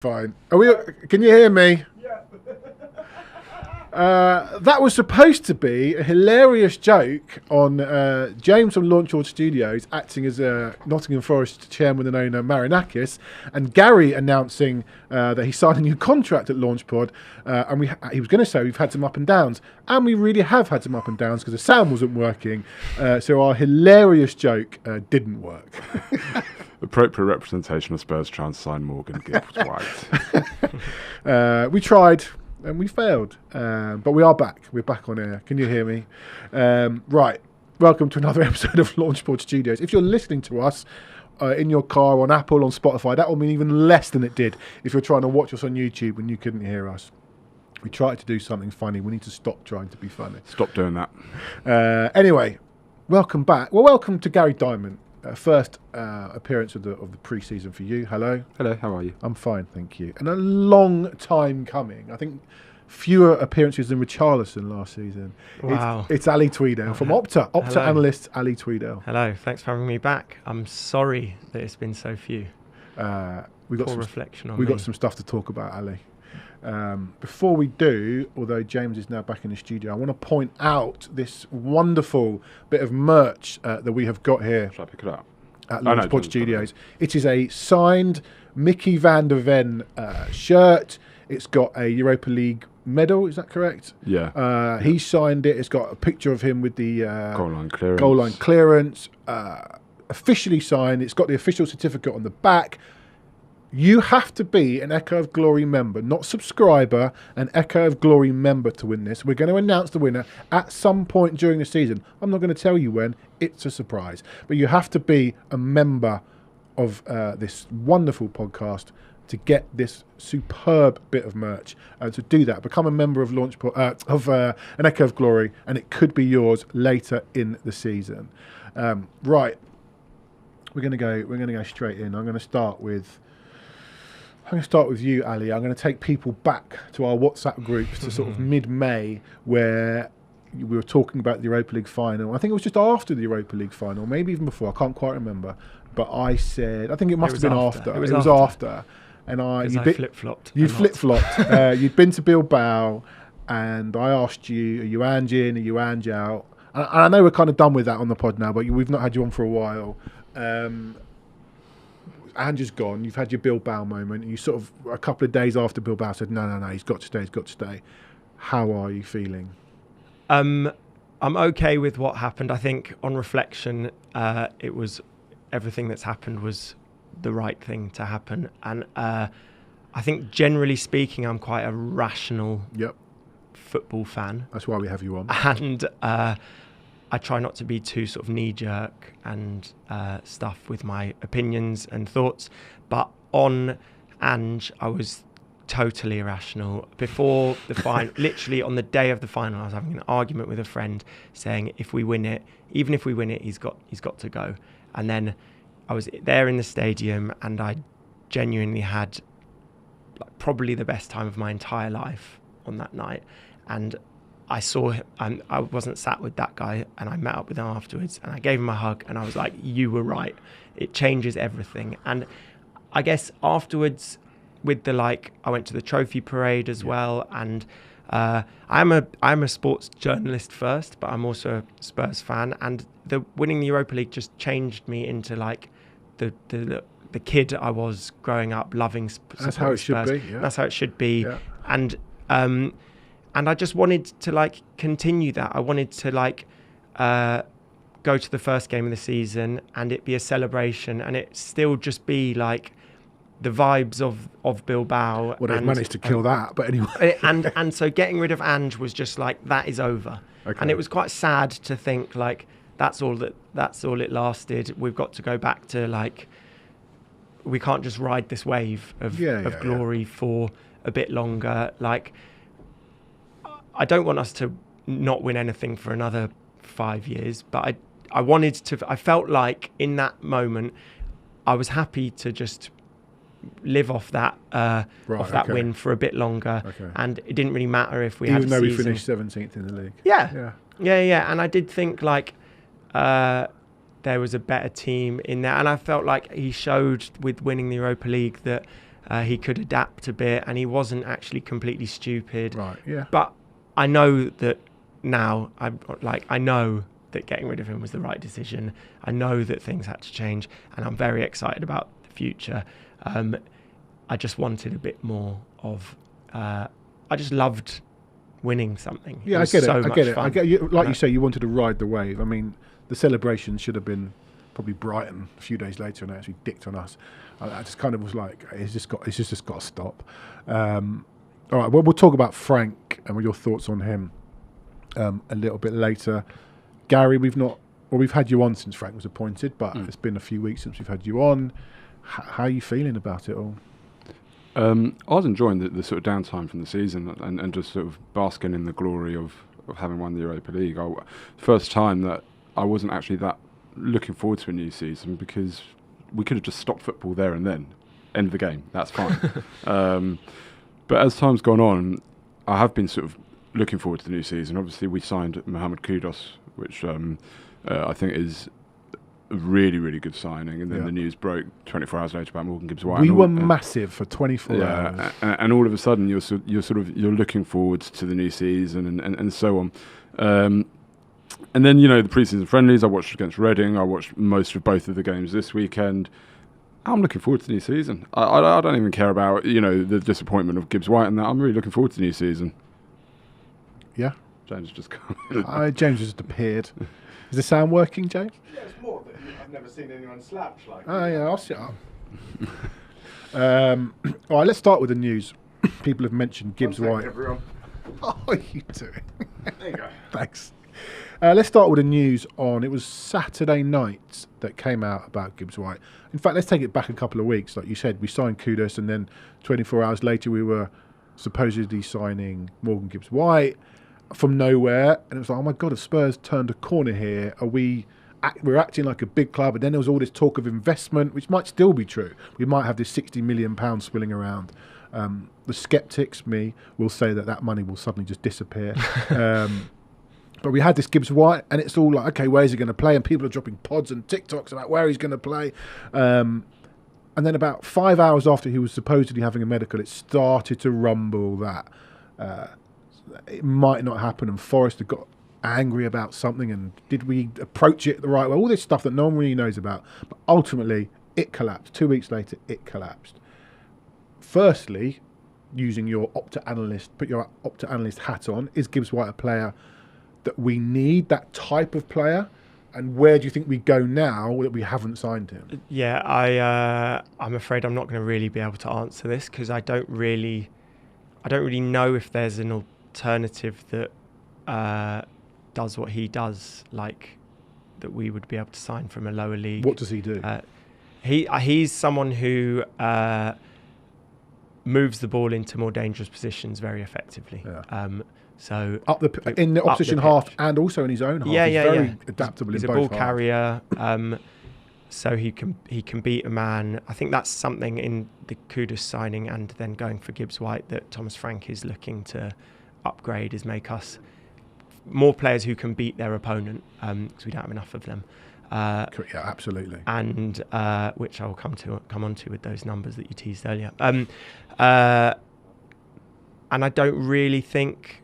Fine. Can you hear me? Yeah. That was supposed to be a hilarious joke on James from Launchboard Studios acting as Nottingham Forest chairman and owner Marinakis, and Gary announcing that he signed a new contract at Launchpod. And he was going to say we've had some up and downs, and we really have had some up and downs because the sound wasn't working. So our hilarious joke didn't work. Appropriate representation of Spurs trying to sign Morgan Gibbs-White. We tried and we failed, but we are back. We're back on air. Can you hear me? Right. Welcome to another episode of Launchboard Studios. If you're listening to us in your car, on Apple, on Spotify, that will mean even less than it did if you're trying to watch us on YouTube and you couldn't hear us. We tried to do something funny. We need to stop trying to be funny. Stop doing that. Anyway, welcome back. Well, welcome to Gary Diamond. First appearance of the pre-season for you. Hello. Hello, how are you? I'm fine, thank you. And a long time coming. I think fewer appearances than Richarlison last season. Wow. It's Ali Tweedale from Opta. Opta analyst Ali Tweedale. Hello, thanks for having me back. I'm sorry that it's been so few. We got some stuff to talk about, Ali. Before we do, although James is now back in the studio, I want to point out this wonderful bit of merch that we have got here. Shall I pick it up? At Launchpod Studios. It is a signed Mickey van der Ven shirt. It's got a Europa League medal, is that correct? Yeah. He signed it. It's got a picture of him with the goal line clearance. Officially signed. It's got the official certificate on the back. You have to be an Echo of Glory member, not subscriber, an Echo of Glory member to win this. We're going to announce the winner at some point during the season. I'm not going to tell you when. It's a surprise. But you have to be a member of this wonderful podcast to get this superb bit of merch. To do that, become a member of an Echo of Glory, and it could be yours later in the season. Right. We're going to go straight in. I'm going to start with you, Ali. I'm going to take people back to our WhatsApp groups to sort of mid-May, where we were talking about the Europa League final. I think it was just after the Europa League final, maybe even before. I can't quite remember. But I said, I think it must have been after. It was after. And I flip-flopped. You'd flip-flopped. You'd been to Bilbao, and I asked you, are you Ange in, are you Ange out? And I know we're kind of done with that on the pod now, but we've not had you on for a while. Ange's gone. You've had your Bilbao moment. And you sort of, a couple of days after Bilbao, said, no, he's got to stay. How are you feeling? I'm okay with what happened. I think on reflection, it was everything that's happened was the right thing to happen. And I think generally speaking, I'm quite a rational football fan. That's why we have you on. And I try not to be too sort of knee-jerk and stuff with my opinions and thoughts. But on Ange, I was totally irrational. Before the final, literally on the day of the final, I was having an argument with a friend saying, if we win it, even if we win it, he's got to go. And then I was there in the stadium, and I genuinely had probably the best time of my entire life on that night. And I saw him, and I wasn't sat with that guy, and I met up with him afterwards, and I gave him a hug, and I was like, you were right. It changes everything. And I guess afterwards, with I went to the trophy parade as well, and I'm a sports journalist first, but I'm also a Spurs fan, and the winning the Europa League just changed me into the kid I was growing up loving Spurs. That's how it should be. Yeah. That's how it should be. Yeah. And I just wanted to continue that. I wanted to go to the first game of the season and it be a celebration, and it still just be the vibes of Bilbao. Well, they've managed to kill that, but anyway. and so getting rid of Ange was just that is over. Okay. And it was quite sad to think that's all it lasted. We've got to go back to we can't just ride this wave of glory for a bit longer. I don't want us to not win anything for another 5 years, but I wanted to. I felt in that moment, I was happy to just live off that win for a bit longer, and it didn't really matter if we had a season. Even though we finished 17th in the league. Yeah. And I did think there was a better team in there, and I felt he showed with winning the Europa League that He could adapt a bit, and he wasn't actually completely stupid. Right, yeah. But I know that now, I know that getting rid of him was the right decision. I know that things had to change, and I'm very excited about the future. I just wanted a bit more of... I just loved winning something. Yeah, I get it. I get you. Like you say, you wanted to ride the wave. I mean, the celebration should have been probably Brighton a few days later, and they actually dicked on us. I just kind of was like, it's just got to stop. All right, well, we'll talk about Frank and your thoughts on him a little bit later. Gary, we've had you on since Frank was appointed, but it's been a few weeks since we've had you on. How are you feeling about it all? I was enjoying the sort of downtime from the season and just sort of basking in the glory of having won the Europa League. First time that I wasn't actually that looking forward to a new season, because we could have just stopped football there and then. End of the game, that's fine. But as time's gone on, I have been sort of looking forward to the new season. Obviously, we signed Mohamed Kudus, which I think is a really, really good signing. And then the news broke 24 hours later about Morgan Gibbs-White. We were massive for 24 hours. And all of a sudden, you're looking forward to the new season and so on. And then, the preseason friendlies, I watched against Reading. I watched most of both of the games this weekend. I'm looking forward to the new season. I don't even care about, the disappointment of Gibbs-White and that. I'm really looking forward to the new season. Yeah? James just come. James just appeared. Is the sound working, James? Yeah, it's more that I've never seen anyone slapped like Oh, yeah, I'll sit up. All right, let's start with the news. People have mentioned Gibbs-White. Everyone. Oh, what are you doing? There you go. Thanks. Let's start with the news it was Saturday night that came out about Gibbs-White. In fact, let's take it back a couple of weeks. Like you said, we signed Kudus, and then 24 hours later we were supposedly signing Morgan Gibbs-White from nowhere. And it was like, oh my God, have Spurs turned a corner here? We're acting like a big club, and then there was all this talk of investment, which might still be true. We might have this £60 million swilling around. The sceptics, will say that money will suddenly just disappear. But we had this Gibbs-White, and it's all like, okay, where is he going to play? And people are dropping pods and TikToks about where he's going to play. And then about 5 hours after he was supposedly having a medical, it started to rumble that it might not happen, and Forrest had got angry about something, and did we approach it the right way? All this stuff that no one really knows about. But ultimately, it collapsed. 2 weeks later, it collapsed. Firstly, using your Opta analyst, put your Opta analyst hat on, is Gibbs-White a player that we need, that type of player? And where do you think we go now that we haven't signed him? Yeah, I'm afraid I'm not going to really be able to answer this, because I don't really know if there's an alternative that does what he does, like that we would be able to sign from a lower league. What does he do? He's someone who moves the ball into more dangerous positions very effectively. Yeah. So in the opposition half and also in his own half. He's very adaptable. He's in a both ball halves. carrier, so he can beat a man. I think that's something in the Kudus signing and then going for Gibbs-White that Thomas Frank is looking to upgrade, is make us more players who can beat their opponent, because we don't have enough of them. Yeah, absolutely. And which I will come on to with those numbers that you teased earlier. And I don't really think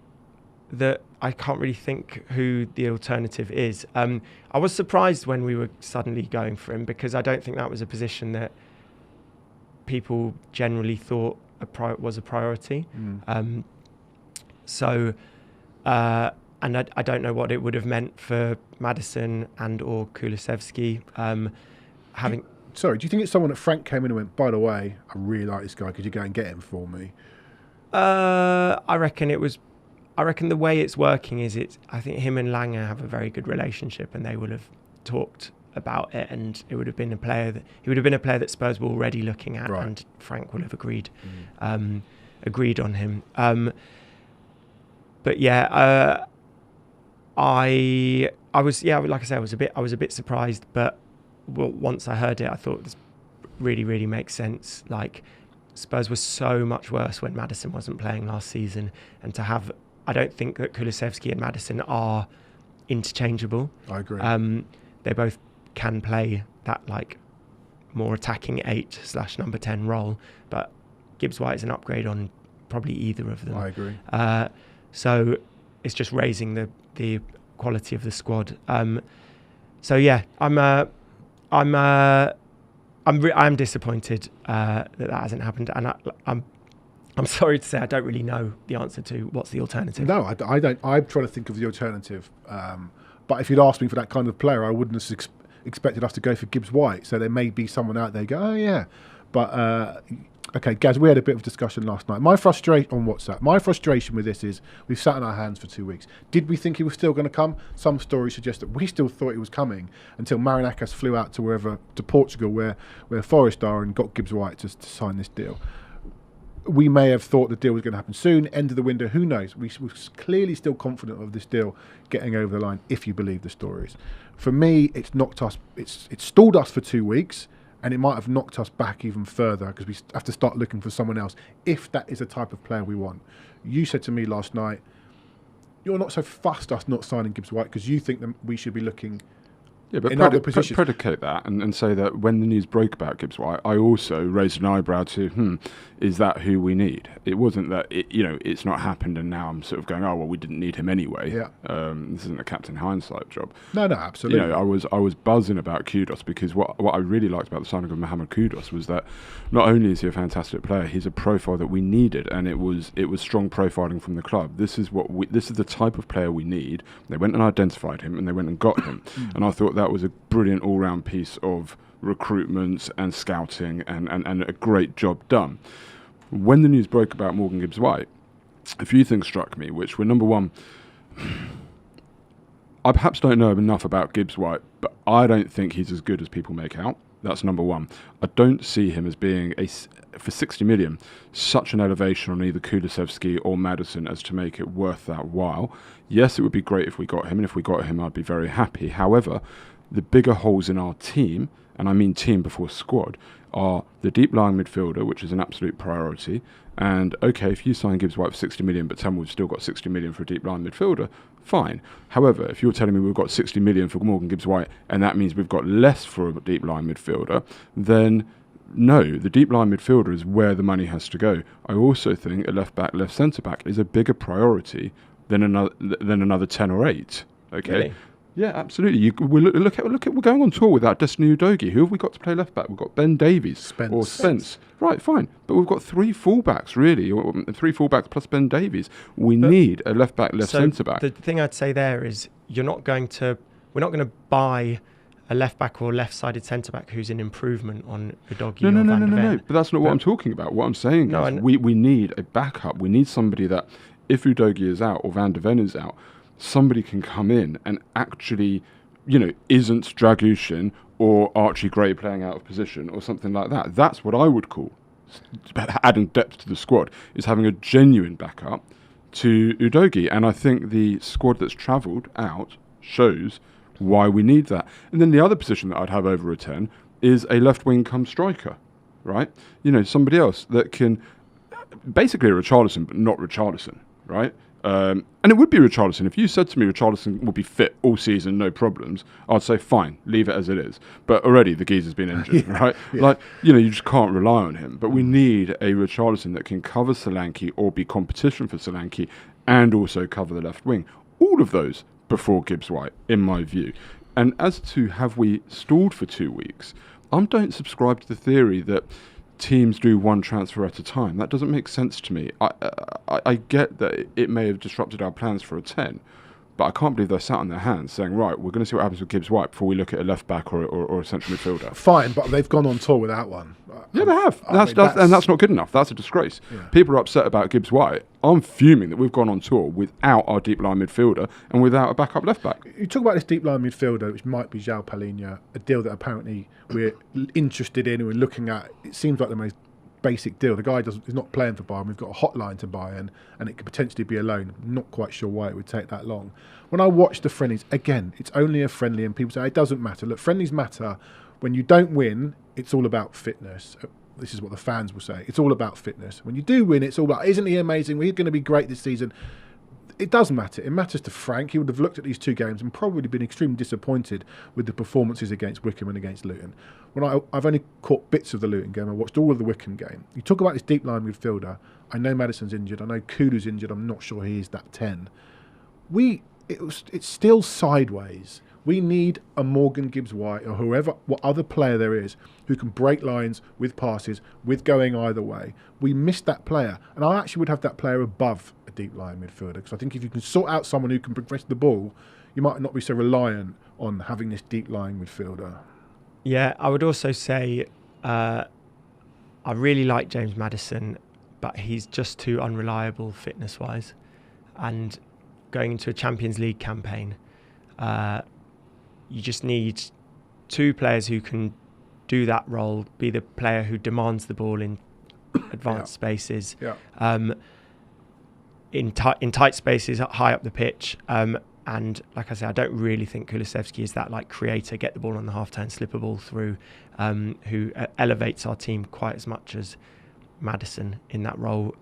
I can't really think who the alternative is. I was surprised when we were suddenly going for him, because I don't think that was a position that people generally thought was a priority. And I don't know what it would have meant for Maddison and or Kulusevski. Sorry, do you think it's someone that Frank came in and went, by the way, I really like this guy, could you go and get him for me? I reckon the way it's working is I think him and Lange have a very good relationship, and they will have talked about it, and it would have been a player that Spurs were already looking at, right. And Frank will have agreed on him. But yeah, I was, like I said, I was a bit surprised, but once I heard it, I thought this really, really makes sense. Like, Spurs were so much worse when Maddison wasn't playing last season, and I don't think that Kulusevski and Maddison are interchangeable. I agree. They both can play that like more attacking 8/number 10 role, but Gibbs-White is an upgrade on probably either of them. I agree. So it's just raising the quality of the squad. So yeah, I'm disappointed that hasn't happened, and I'm sorry to say I don't really know the answer to what's the alternative. No, I don't. I'm trying to think of the alternative. But if you'd asked me for that kind of player, I wouldn't have expected us to go for Gibbs-White. So there may be someone out there go, oh yeah. But okay, Gaz, we had a bit of discussion last night. My frustration on WhatsApp. My frustration with this is we've sat on our hands for 2 weeks. Did we think he was still going to come? Some stories suggest that we still thought he was coming until Marinakis flew out to Portugal, where Forest are, and got Gibbs-White to sign this deal. We may have thought the deal was going to happen soon. End of the window, who knows? We're clearly still confident of this deal getting over the line, if you believe the stories. For me, it's stalled us for 2 weeks, and it might have knocked us back even further because we have to start looking for someone else, if that is the type of player we want. You said to me last night, you're not so fussed us not signing Gibbs-White because you think that we should be looking but in other positions. Predicate that and say that when the news broke about Gibbs-White, I also raised an eyebrow to, is that who we need? It wasn't that, it's not happened and now I'm sort of going, oh, well, we didn't need him anyway. Yeah. This isn't a Captain Hindsight job. No, absolutely. I was buzzing about Kudus because what I really liked about the signing of Mohamed Kudus was that not only is he a fantastic player, he's a profile that we needed, and it was strong profiling from the club. This is the type of player we need. They went and identified him and they went and got him. And I thought that was a brilliant all-round piece of recruitment and scouting and a great job done. When the news broke about Morgan Gibbs-White, a few things struck me, which were, number one, I perhaps don't know enough about Gibbs-White, but I don't think he's as good as people make out. That's number one. I don't see him as being, for 60 million, such an elevation on either Kulusevski or Maddison as to make it worth that while. Yes, it would be great if we got him, and if we got him, I'd be very happy. However, the bigger holes in our team, and I mean team before squad, are the deep-lying midfielder, which is an absolute priority. And okay, if you sign Gibbs-White for 60 million, but tell me we've still got 60 million for a deep-lying midfielder, fine. However, if you're telling me we've got 60 million for Morgan Gibbs-White, and that means we've got less for a deep-lying midfielder, then no, the deep-lying midfielder is where the money has to go. I also think a left-back, left centre-back is a bigger priority than another 10 or 8. Okay. Really? Yeah, absolutely. Look at we're going on tour without Destiny Udogie. Who have we got to play left back? We've got Ben Davies Spence. Right, fine. But we've got 3 fullbacks really, 3 fullbacks plus Ben Davies. We need a left back, left centre back. The thing I'd say there is we're not going to buy a left back or left sided centre back who's an improvement on Udogie or Van de Ven. No. But that's not what I'm talking about. What I'm saying is we need a backup. We need somebody that, if Udogie is out or Van de Ven is out, somebody can come in and actually, isn't Dragushin or Archie Gray playing out of position or something like that. That's what I would call adding depth to the squad, is having a genuine backup to Udogie. And I think the squad that's travelled out shows why we need that. And then the other position that I'd have over a 10 is a left wing come striker, right? Somebody else that can, basically a Richarlison, but not Richarlison, right? And it would be Richarlison. If you said to me Richarlison would be fit all season, no problems, I'd say fine, leave it as it is. But already the geezer's been injured, right? Yeah. You just can't rely on him. But we need a Richarlison that can cover Solanke or be competition for Solanke and also cover the left wing. All of those before Gibbs-White, in my view. And as to have we stalled for 2 weeks, I don't subscribe to the theory that teams do one transfer at a time. That doesn't make sense to me. I get that it may have disrupted our plans for a 10, but I can't believe they sat on their hands saying, right, we're going to see what happens with Gibbs-White before we look at a left-back or a central midfielder. Fine, but they've gone on tour without one. Yeah, they have. And that's not good enough. That's a disgrace. Yeah. People are upset about Gibbs-White. I'm fuming that we've gone on tour without our deep-line midfielder and without a backup left-back. You talk about this deep-line midfielder, which might be João Palhinha, a deal that apparently we're interested in and we're looking at. It seems like the most basic deal. The guy is not playing for Bayern. We've got a hotline to Bayern and it could potentially be a loan. I'm not quite sure why it would take that long. When I watch the friendlies, again, it's only a friendly and people say it doesn't matter. Look, friendlies matter. When you don't win, it's all about fitness. This is what the fans will say. It's all about fitness. When you do win, it's all about, isn't he amazing? We're going to be great this season. It does matter. It matters to Frank. He would have looked at these two games and probably been extremely disappointed with the performances against Wycombe and against Luton. I've only caught bits of the Luton game. I watched all of the Wycombe game. You talk about this deep line midfielder. I know Maddison's injured. I know Kudus injured. I'm not sure he is that 10. It's still sideways. We need a Morgan Gibbs-White or what other player there is who can break lines with passes, with going either way. We missed that player. And I actually would have that player above a deep line midfielder, because I think if you can sort out someone who can progress the ball, you might not be so reliant on having this deep line midfielder. Yeah, I would also say I really like James Maddison, but he's just too unreliable fitness-wise. And going into a Champions League campaign, you just need two players who can do that role, be the player who demands the ball in advanced spaces, in tight spaces, high up the pitch. And like I said, I don't really think Kulusevski is that like creator, get the ball on the half-turn, slip a ball through, who elevates our team quite as much as Maddison in that role.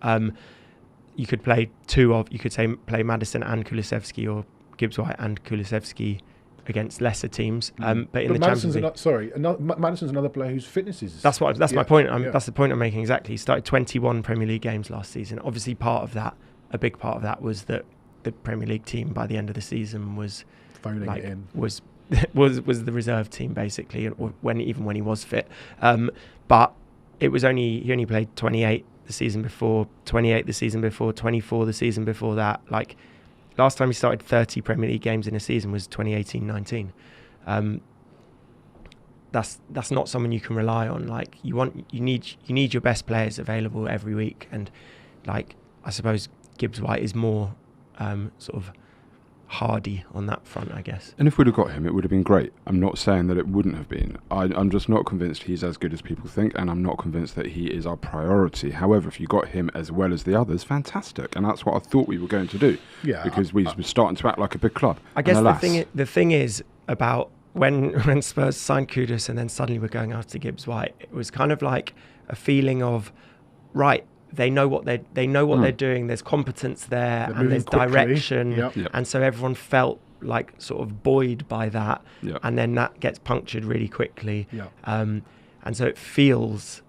You could play play Maddison and Kulusevski, or Gibbs-White and Kulusevski against lesser teams. But in the Champions League, Maddison's another player whose fitness is... That's my point. That's the point I'm making exactly. He started 21 Premier League games last season. Obviously, a big part of that was that the Premier League team by the end of the season was phoning it in. was the reserve team basically, or when he was fit. But he only played 28 the season before, 28 the season before, 24 the season before that. Like last time he started 30 Premier League games in a season was 2018-19. That's not someone you can rely on. Like you need your best players available every week, and like I suppose Gibbs-White is more sort of hardy on that front, I guess. And if we'd have got him, it would have been great. I'm not saying that it wouldn't have been. I'm just not convinced he's as good as people think, and I'm not convinced that he is our priority. However, if you got him as well as the others, fantastic. And that's what I thought we were going to do. Yeah, because we were starting to act like a big club. I guess the thing is about when Spurs signed Kudus and then suddenly we're going after Gibbs-White, it was kind of like a feeling of, right, they know what they're doing. There's competence there, and there's quickly. Direction, yep. And so everyone felt like sort of buoyed by that, and then that gets punctured really quickly. And so it feels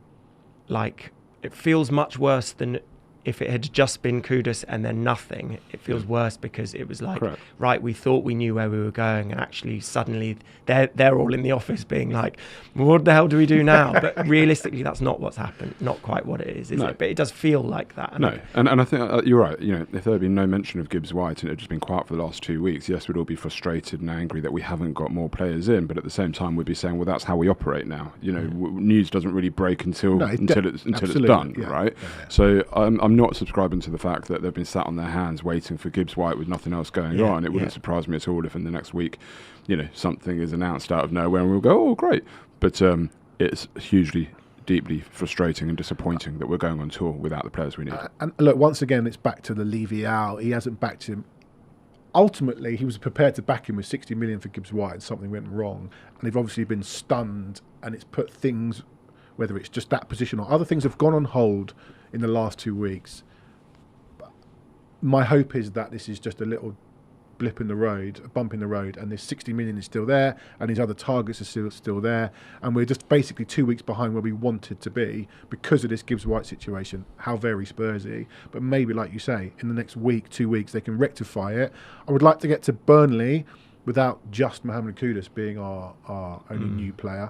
much worse than if it had just been Kudus and then nothing. It feels worse because it was like, correct. Right, we thought we knew where we were going, and actually suddenly they're all in the office being like, what the hell do we do now? But realistically, that's not what's happened. Not quite what it is it? But it does feel like that. And I think you're right. You know, if there had been no mention of Gibbs-White and it had just been quiet for the last 2 weeks, yes, we'd all be frustrated and angry that we haven't got more players in. But at the same time, we'd be saying, well, that's how we operate now. You know, news doesn't really break until it's done, right? Yeah. So I'm not subscribing to the fact that they've been sat on their hands waiting for Gibbs-White with nothing else going on. It wouldn't surprise me at all if in the next week, you know, something is announced out of nowhere and we'll go, oh, great. But it's hugely, deeply frustrating and disappointing that we're going on tour without the players we need. And look, once again, it's back to the Levy out. He hasn't backed him. Ultimately, he was prepared to back him with 60 million for Gibbs-White, and something went wrong. And they've obviously been stunned, and it's put things, whether it's just that position or other things, have gone on hold in the last 2 weeks. My hope is that this is just a little blip in the road, a bump in the road, and this 60 million is still there, and these other targets are still there, and we're just basically 2 weeks behind where we wanted to be because of this Gibbs-White situation. How very Spursy. But maybe, like you say, in the next week, 2 weeks, they can rectify it. I would like to get to Burnley without just Mohamed Kudus being our only new player.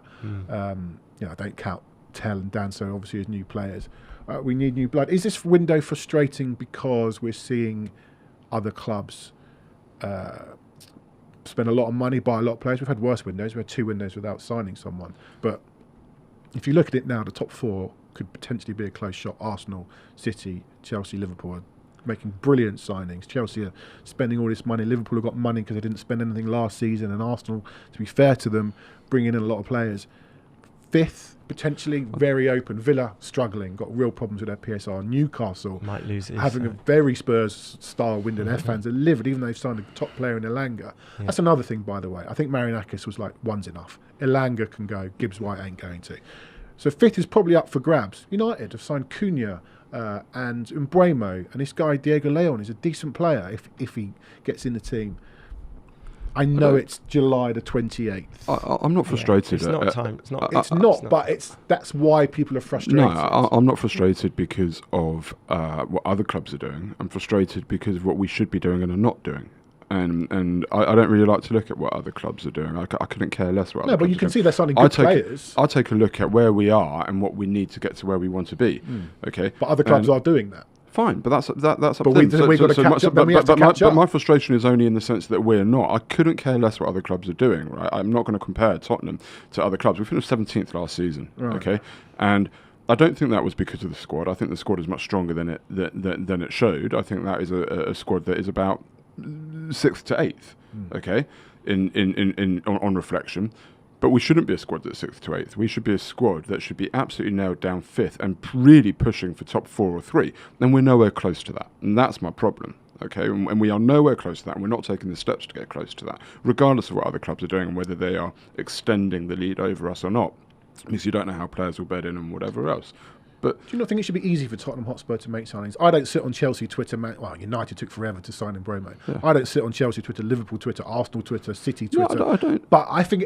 I don't count Tell and Danso obviously as new players. We need new blood. Is this window frustrating because we're seeing other clubs spend a lot of money, buy a lot of players? We've had worse windows. We've had 2 windows without signing someone. But if you look at it now, the top 4 could potentially be a close shot. Arsenal, City, Chelsea, Liverpool are making brilliant signings. Chelsea are spending all this money. Liverpool have got money because they didn't spend anything last season. And Arsenal, to be fair to them, bringing in a lot of players. 5th, potentially very open. Villa struggling, got real problems with their PSR. Newcastle might lose it, having a very Spurs-style window. Their fans are livid, even though they've signed a top player in Elanga. That's another thing, by the way. I think Marianakis was like, one's enough. Elanga can go, Gibbs-White ain't going to. So 5th is probably up for grabs. United have signed Cunha, and Mbeumo, and this guy Diego Leon is a decent player if he gets in the team. I know it's July the 28th. I'm not frustrated. It's not time. It's not. But that's why people are frustrated. No, I'm not frustrated because of what other clubs are doing. I'm frustrated because of what we should be doing and are not doing. And I don't really like to look at what other clubs are doing. I couldn't care less what other clubs are doing. No, but you can see they're signing good players. I take a look at where we are and what we need to get to where we want to be. Okay, but other clubs are doing that. Fine, but that's up But to them. we've got to catch up. But my frustration is only in the sense that we're not. I couldn't care less what other clubs are doing. Right, I'm not going to compare Tottenham to other clubs. We finished 17th last season. Right. Okay, and I don't think that was because of the squad. I think the squad is much stronger than it showed. I think that is a squad that is about 6th to 8th. Okay, on reflection. But we shouldn't be a squad that's 6th to 8th. We should be a squad that should be absolutely nailed down 5th and really pushing for top 4 or 3. And we're nowhere close to that. And that's my problem. Okay, and we are nowhere close to that. And we're not taking the steps to get close to that, regardless of what other clubs are doing and whether they are extending the lead over us or not. Because you don't know how players will bed in and whatever else. But do you not think it should be easy for Tottenham Hotspur to make signings? I don't sit on Chelsea Twitter. Well, United took forever to sign Mbeumo. Yeah. I don't sit on Chelsea Twitter, Liverpool Twitter, Arsenal Twitter, City Twitter. No, I don't. But I think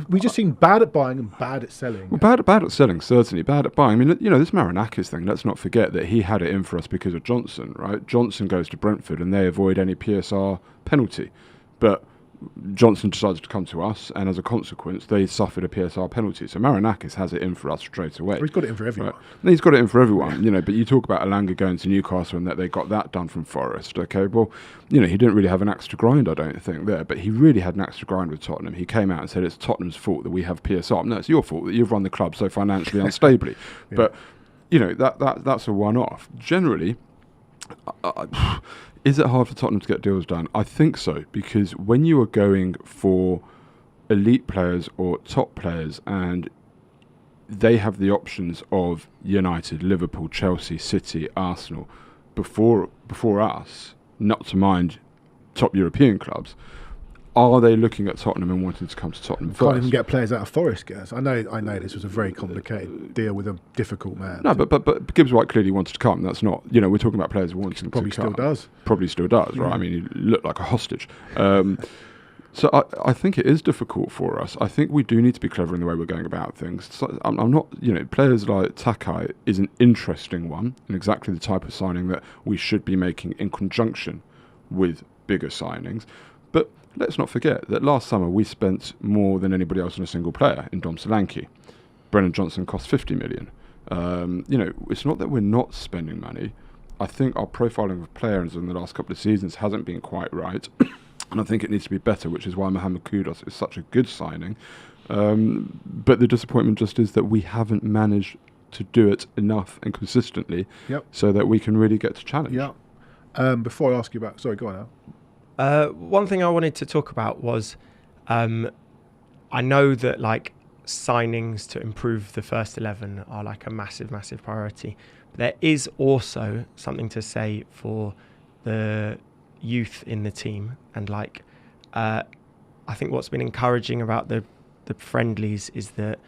we just seem bad at buying and bad at selling. Well, bad at selling, certainly. Bad at buying. I mean, this Marinakis thing, let's not forget that he had it in for us because of Johnson, right? Johnson goes to Brentford and they avoid any PSR penalty. But Johnson decided to come to us, and as a consequence, they suffered a PSR penalty. So Marinakis has it in for us straight away. Well, he's got it in for everyone. Right? He's got it in for everyone, But you talk about Elanga going to Newcastle and that they got that done from Forest. Okay, well, he didn't really have an axe to grind, I don't think there, but he really had an axe to grind with Tottenham. He came out and said it's Tottenham's fault that we have PSR. No, it's your fault that you've run the club so financially unstably. Yeah. But that's a one-off. Generally. Is it hard for Tottenham to get deals done? I think so, because when you are going for elite players or top players and they have the options of United, Liverpool, Chelsea, City, Arsenal before us, not to mind top European clubs, are they looking at Tottenham and wanting to come to Tottenham first? Can't even get players out of Forest, guys. I know this was a very complicated deal with a difficult man. No, but Gibbs-White clearly wanted to come. That's not, we're talking about players who wanted to come. Probably still does, right? I mean, he looked like a hostage. So I think it is difficult for us. I think we do need to be clever in the way we're going about things. So I'm not, players like Takai is an interesting one and exactly the type of signing that we should be making in conjunction with bigger signings. But let's not forget that last summer we spent more than anybody else on a single player in Dom Solanke. Brennan Johnson cost 50 million. It's not that we're not spending money. I think our profiling of players in the last couple of seasons hasn't been quite right. And I think it needs to be better, which is why Mohamed Kudus is such a good signing. But the disappointment just is that we haven't managed to do it enough and consistently so that we can really get to challenge. Yeah. Before I ask you about... Sorry, go on now. One thing I wanted to talk about was I know that signings to improve the first 11 are a massive priority, but there is also something to say for the youth in the team, and I think what's been encouraging about the friendlies is that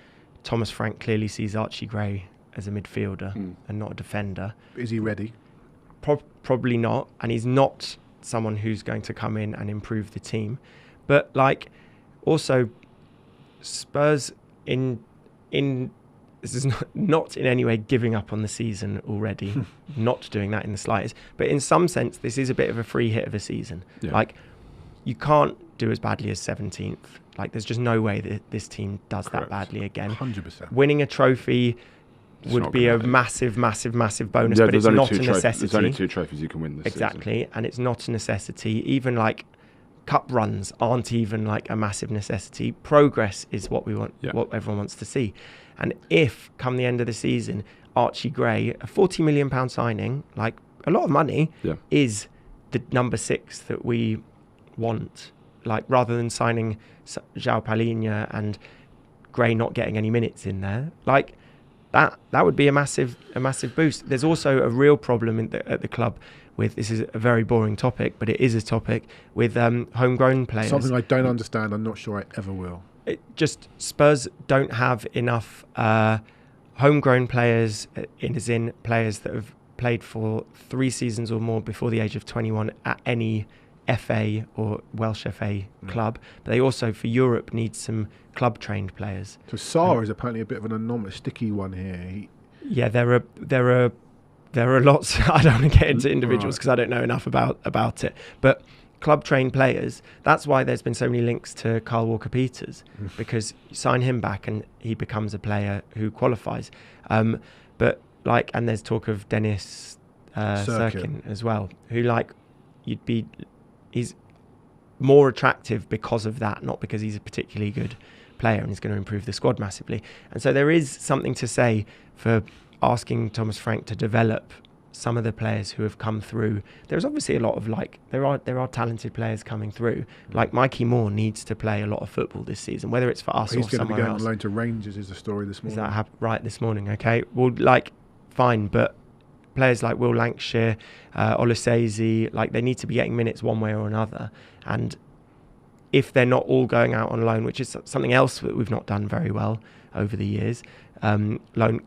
Thomas Frank clearly sees Archie Gray as a midfielder and not a defender. Is he ready? Probably not, and he's not someone who's going to come in and improve the team. But also Spurs in this is not in any way giving up on the season already, not doing that in the slightest, but in some sense this is a bit of a free hit of a season. You can't do as badly as 17th. There's just no way that this team does that badly again. 100%. Winning a trophy would be a massive bonus, but it's not a necessity. There's only 2 trophies you can win this season. And it's not a necessity. Even cup runs aren't even a massive necessity. Progress is what we want, what everyone wants to see. And if, come the end of the season, Archie Gray, a £40 million signing, a lot of money, is the number 6 that we want, rather than signing João Palhinha and Gray not getting any minutes in there, that would be a massive boost. There's also a real problem at the club with, this is a very boring topic, but it is a topic, with homegrown players. Something I don't understand. I'm not sure I ever will. Spurs don't have enough homegrown players, players that have played for 3 seasons or more before the age of 21 at any FA or Welsh FA club. But they also, for Europe, need some club-trained players. So Saar is apparently a bit of an anomalous, sticky one here. Yeah, there are lots. I don't want to get into individuals because I don't know enough about it. But club-trained players, that's why there's been so many links to Kyle Walker-Peters, because you sign him back and he becomes a player who qualifies. And there's talk of Dennis Sirkin as well, who he's more attractive because of that, not because he's a particularly good player and he's going to improve the squad massively. And so there is something to say for asking Thomas Frank to develop some of the players who have come through. There's obviously a lot of there are talented players coming through. Like Mikey Moore needs to play a lot of football this season, whether it's for us or somewhere else. He's going to be going on loan to Rangers is the story this morning. Is that right this morning? Okay, well, fine, but players like Will Lancashire, Oluseze, they need to be getting minutes one way or another. And if they're not all going out on loan, which is something else that we've not done very well over the years,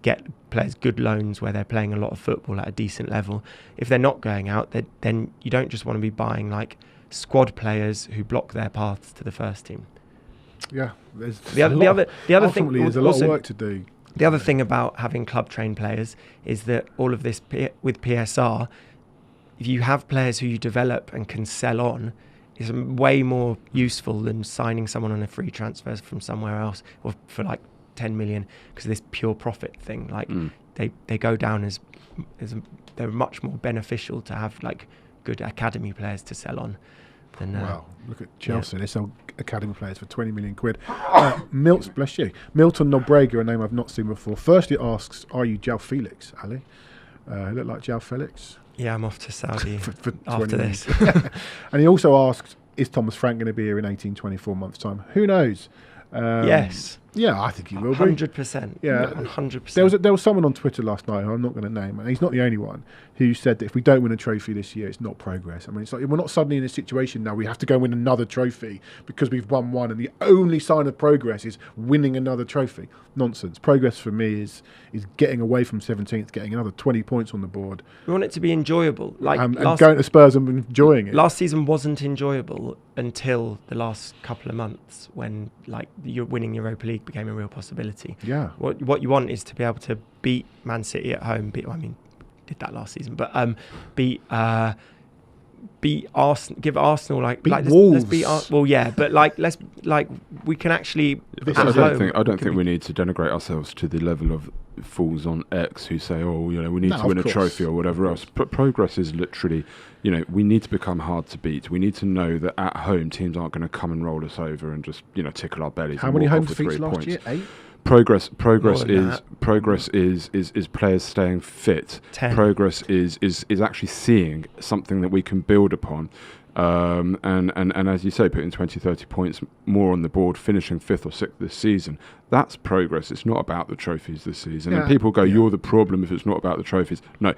get players good loans where they're playing a lot of football at a decent level. If they're not going out, then you don't just want to be buying squad players who block their paths to the first team. Yeah, there's the other thing. There's a lot of work to do. The other thing about having club-trained players is that all of this with PSR, if you have players who you develop and can sell on, is way more useful than signing someone on a free transfer from somewhere else or for 10 million, because of this pure profit thing. They go down as they're much more beneficial to have good academy players to sell on. Wow, look at Chelsea. They sell academy players for 20 million quid. Bless you. Milton Nobrega, a name I've not seen before. First, it asks, "Are you João Felix, Ali?" Look like João Felix. Yeah, I'm off to Saudi for after this. And he also asked, "Is Thomas Frank going to be here in 18, 24 months' time?" Who knows? Yes. Yeah, I think he will be. 100%. Yeah, 100%. There was someone on Twitter last night who I'm not going to name, and he's not the only one, who said that if we don't win a trophy this year, it's not progress. I mean, it's we're not suddenly in a situation now we have to go win another trophy because we've won one, and the only sign of progress is winning another trophy. Nonsense. Progress for me is getting away from 17th, getting another 20 points on the board. We want it to be enjoyable. And going to Spurs and enjoying it. Last season wasn't enjoyable until the last couple of months when you're winning Europa League became a real possibility. Yeah. What you want is to be able to beat Man City at home. Did that last season, but beat Arsenal. Give Arsenal beat Wolves. Let's we can actually. I don't think we need to denigrate ourselves to the level of fools on X who say, we need to win a trophy or whatever else. But progress is literally, we need to become hard to beat. We need to know that at home teams aren't going to come and roll us over and just tickle our bellies. How many home defeats last year? 8. Progress is players staying fit. 10. Progress is actually seeing something that we can build upon. And as you say, putting 20, 30 points more on the board, finishing 5th or 6th this season, that's progress. It's not about the trophies this season. And people go, you're the problem if it's not about the trophies. No.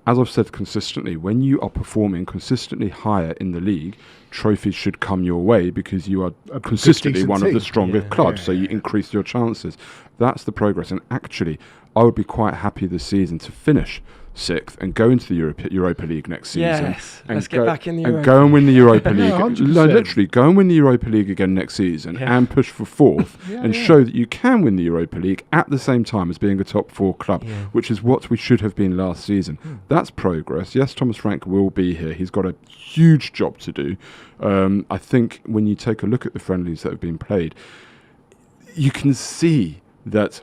As I've said consistently, when you are performing consistently higher in the league, trophies should come your way because you are consistently one of the stronger clubs, so you increase your chances. That's the progress. And actually, I would be quite happy this season to finish 6th and go into the Europa League next season. Yes, let's get back in the Europa and go and win the Europa League. 100%. Literally, go and win the Europa League again next season and push for 4th and show that you can win the Europa League at the same time as being a top 4 club, which is what we should have been last season. That's progress. Yes, Thomas Frank will be here. He's got a huge job to do. I think when you take a look at the friendlies that have been played, you can see that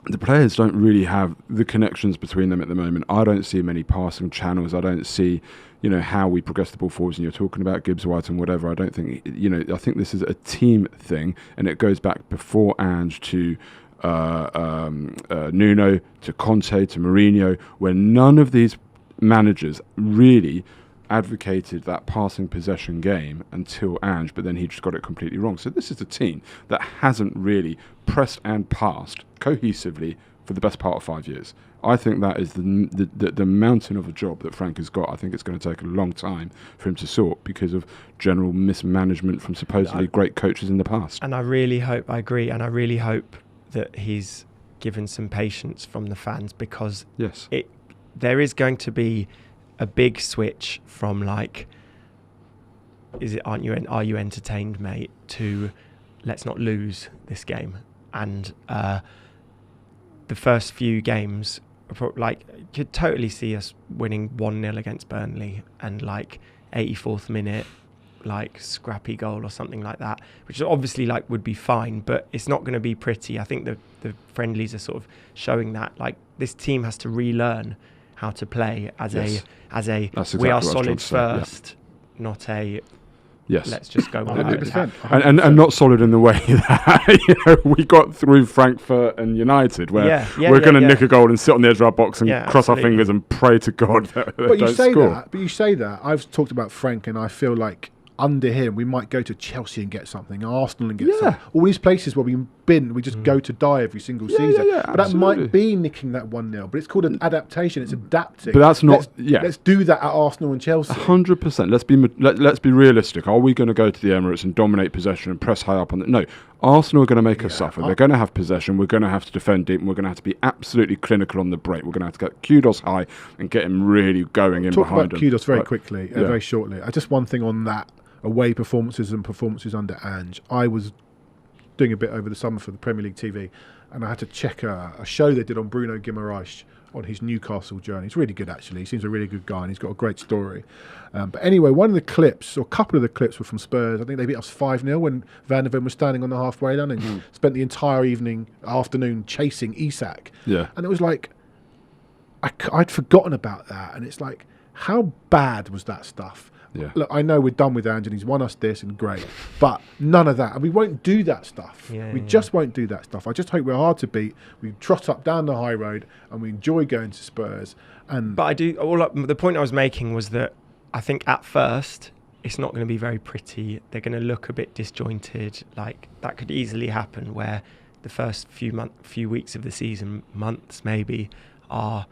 the players don't really have the connections between them at the moment. I don't see many passing channels. I don't see, how we progress the ball forwards. And you're talking about Gibbs-White and whatever. I don't think, I think this is a team thing, and it goes back before Ange to Nuno, to Conte, to Mourinho, where none of these managers really advocated that passing possession game until Ange, but then he just got it completely wrong. So this is a team that hasn't really pressed and passed cohesively for the best part of 5 years. I think that is the mountain of a job that Frank has got. I think it's going to take a long time for him to sort because of general mismanagement from supposedly great coaches in the past. And I really hope that he's given some patience from the fans, because there is going to be a big switch from like, are you entertained, mate, to let's not lose this game. And the first few games, like, you could totally see us winning 1-0 against Burnley and like 84th minute, like scrappy goal or something like that, which obviously like would be fine, but it's not going to be pretty. I think the friendlies are sort of showing that like this team has to relearn how to play as a That's we exactly are what I was trying solid to say, yeah. first, not a Yes. let's just go 100%. And not solid in the way that we got through Frankfurt and United, where we're going to nick a goal and sit on the edge of our box and cross our fingers and pray to God that they don't score. But you say that. I've talked about Frank, and I feel like under him we might go to Chelsea and get something, Arsenal and get something. All these places where we've been, we just go to die every single season. But that might be nicking that 1-0. But it's called an adaptation. It's adapting. But that's not. Let's do that at Arsenal and Chelsea. 100%. Let's be realistic. Are we going to go to the Emirates and dominate possession and press high up on the? No. Arsenal are going to make us suffer. They're going to have possession. We're going to have to defend deep, and we're going to have to be absolutely clinical on the break. We're going to have to get Kudus high and get him really going in behind him. Talk about Kudus very quickly, very shortly. Just one thing on that. Away performances and performances under Ange. I was doing a bit over the summer for the Premier League TV, and I had to check a show they did on Bruno Guimaraes on his Newcastle journey. He's really good, actually. He seems a really good guy, and he's got a great story. But anyway, one of the clips, or a couple of the clips, were from Spurs. I think they beat us 5-0 when Van der Ven was standing on the halfway line and spent the entire afternoon chasing Isak. Yeah. And it was like, I'd forgotten about that, and it's like, how bad was that stuff? Yeah. Look, I know we're done with Ange and he's won us this and great, but none of that. And we won't do that stuff. We just won't do that stuff. I just hope we're hard to beat. We trot up down the high road and we enjoy going to Spurs. But I do. The point I was making was that I think at first it's not going to be very pretty. They're going to look a bit disjointed. Like that could easily happen where the first few weeks of the season, months maybe, are